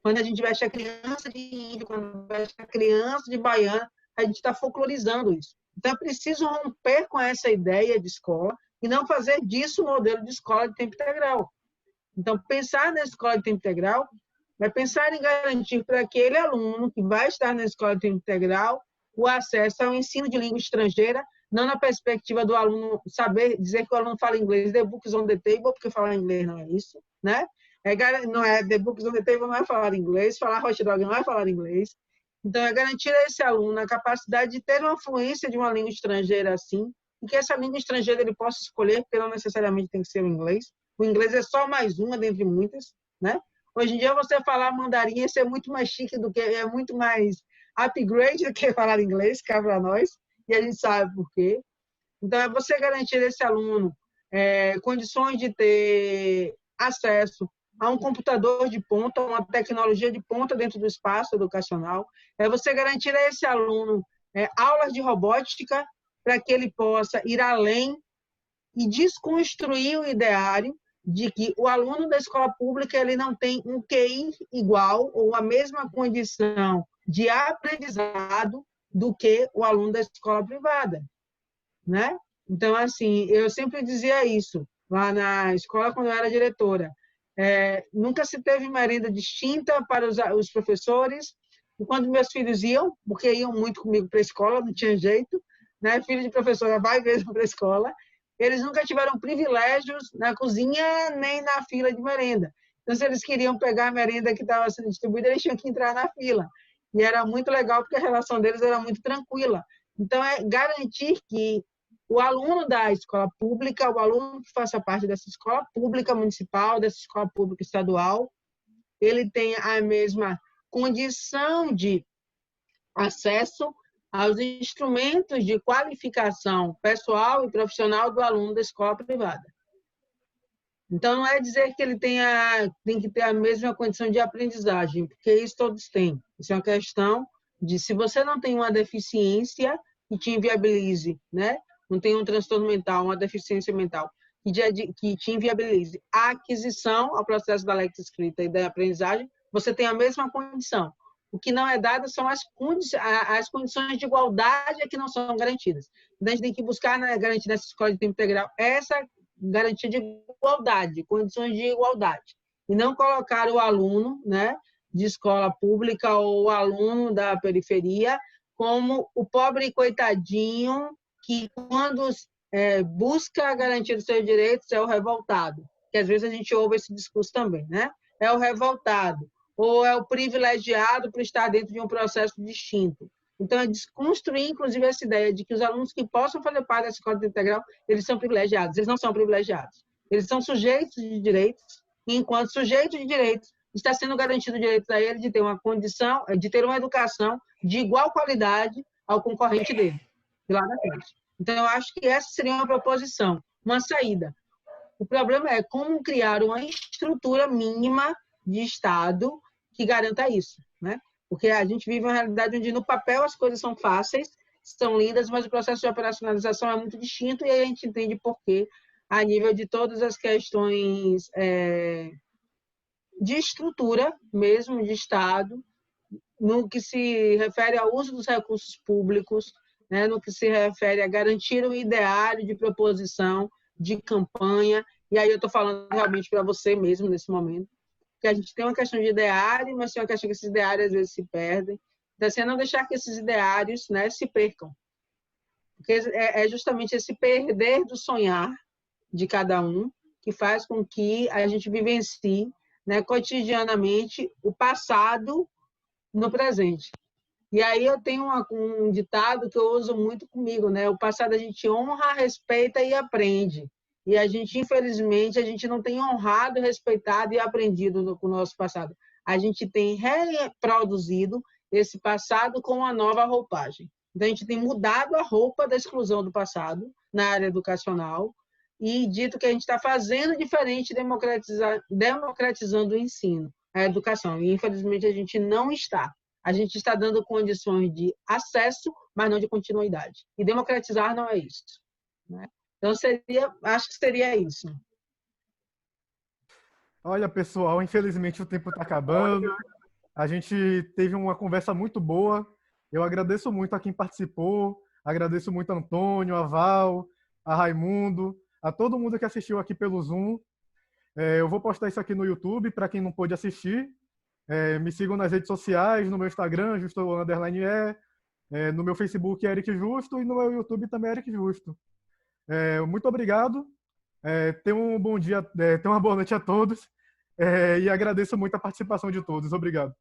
Quando a gente veste a criança de índio, quando veste a criança de baiana, a gente está folclorizando isso. Então, é preciso romper com essa ideia de escola e não fazer disso um modelo de escola de tempo integral. Então, pensar na escola de tempo integral é pensar em garantir para aquele aluno que vai estar na escola de tempo integral o acesso ao ensino de língua estrangeira, não na perspectiva do aluno saber dizer que o aluno fala inglês, the books on the table, porque falar inglês não é isso, né? Não é the books on the table, não é falar inglês, falar hot dog não é falar inglês. Então, é garantir a esse aluno a capacidade de ter uma fluência de uma língua estrangeira assim, e que essa língua estrangeira ele possa escolher, porque não necessariamente tem que ser o inglês. O inglês é só mais uma dentre muitas, né? Hoje em dia, você falar mandarim, isso é muito mais chique do que, é muito mais upgrade do que falar inglês, cá para nós, e a gente sabe por quê. Então, é você garantir a esse aluno condições de ter acesso a um computador de ponta, uma tecnologia de ponta dentro do espaço educacional. É você garantir a esse aluno aulas de robótica para que ele possa ir além e desconstruir o ideário de que o aluno da escola pública ele não tem um QI igual ou a mesma condição de aprendizado do que o aluno da escola privada, né? Então, assim, eu sempre dizia isso lá na escola quando eu era diretora. Nunca se teve merenda distinta para os professores. E quando meus filhos iam, porque iam muito comigo para a escola, não tinha jeito, né? Filho de professora vai mesmo para a escola. Eles nunca tiveram privilégios na cozinha nem na fila de merenda. Então, se eles queriam pegar a merenda que estava sendo distribuída, eles tinham que entrar na fila. E era muito legal, porque a relação deles era muito tranquila. Então, é garantir que o aluno da escola pública, o aluno que faça parte dessa escola pública municipal, dessa escola pública estadual, ele tenha a mesma condição de acesso aos instrumentos de qualificação pessoal e profissional do aluno da escola privada. Então, não é dizer que ele tem que ter a mesma condição de aprendizagem, porque isso todos têm. Isso é uma questão de, se você não tem uma deficiência que te inviabilize, né? Não tem um transtorno mental, uma deficiência mental, que te inviabilize a aquisição ao processo da lectura escrita e da aprendizagem, você tem a mesma condição. O que não é dado são as condições de igualdade que não são garantidas. Então, a gente tem que buscar garantir nessa escola de tempo integral essa garantia de igualdade, condições de igualdade. E não colocar o aluno, né, de escola pública ou o aluno da periferia como o pobre coitadinho que, quando busca a garantia dos seus direitos, é o revoltado. Que às vezes a gente ouve esse discurso também, né? É o revoltado. Ou é o privilegiado por estar dentro de um processo distinto. Então, é desconstruir, inclusive, essa ideia de que os alunos que possam fazer parte da escola integral, eles são privilegiados. Eles não são privilegiados. Eles são sujeitos de direitos, e enquanto sujeito de direitos, está sendo garantido o direito a ele de ter uma condição, de ter uma educação de igual qualidade ao concorrente dele, de lá na frente. Então, eu acho que essa seria uma proposição, uma saída. O problema é como criar uma estrutura mínima de Estado que garanta isso, né? Porque a gente vive uma realidade onde, no papel, as coisas são fáceis, são lindas, mas o processo de operacionalização é muito distinto, e aí a gente entende por quê, a nível de todas as questões de estrutura mesmo, de Estado, no que se refere ao uso dos recursos públicos, né? No que se refere a garantir um ideário de proposição, de campanha, e aí eu estou falando realmente para você mesmo nesse momento, que a gente tem uma questão de ideário, mas tem uma questão que esses ideários às vezes se perdem. Então, assim, é não deixar que esses ideários, né, se percam. Porque é justamente esse perder do sonhar de cada um que faz com que a gente vivencie, né, cotidianamente o passado no presente. E aí eu tenho um ditado que eu uso muito comigo, né? O passado a gente honra, respeita e aprende. E a gente, infelizmente, a gente não tem honrado, respeitado e aprendido com o nosso passado. A gente tem reproduzido esse passado com uma nova roupagem. Então, a gente tem mudado a roupa da exclusão do passado na área educacional e dito que a gente está fazendo diferente, democratizando o ensino, a educação. E, infelizmente, a gente não está. A gente está dando condições de acesso, mas não de continuidade. E democratizar não é isso, né? Então, acho que seria isso.
Olha, pessoal, infelizmente o tempo está acabando. A gente teve uma conversa muito boa. Eu agradeço muito a quem participou, agradeço muito a Antônio, a Val, a Raimundo, a todo mundo que assistiu aqui pelo Zoom. Eu vou postar isso aqui no YouTube para quem não pôde assistir. Me sigam nas redes sociais, no meu Instagram, Justo_E, no meu Facebook, Eric Justo, e no meu YouTube também, Eric Justo. Muito obrigado. Tenham um bom dia, tenham uma boa noite a todos. E agradeço muito a participação de todos. Obrigado.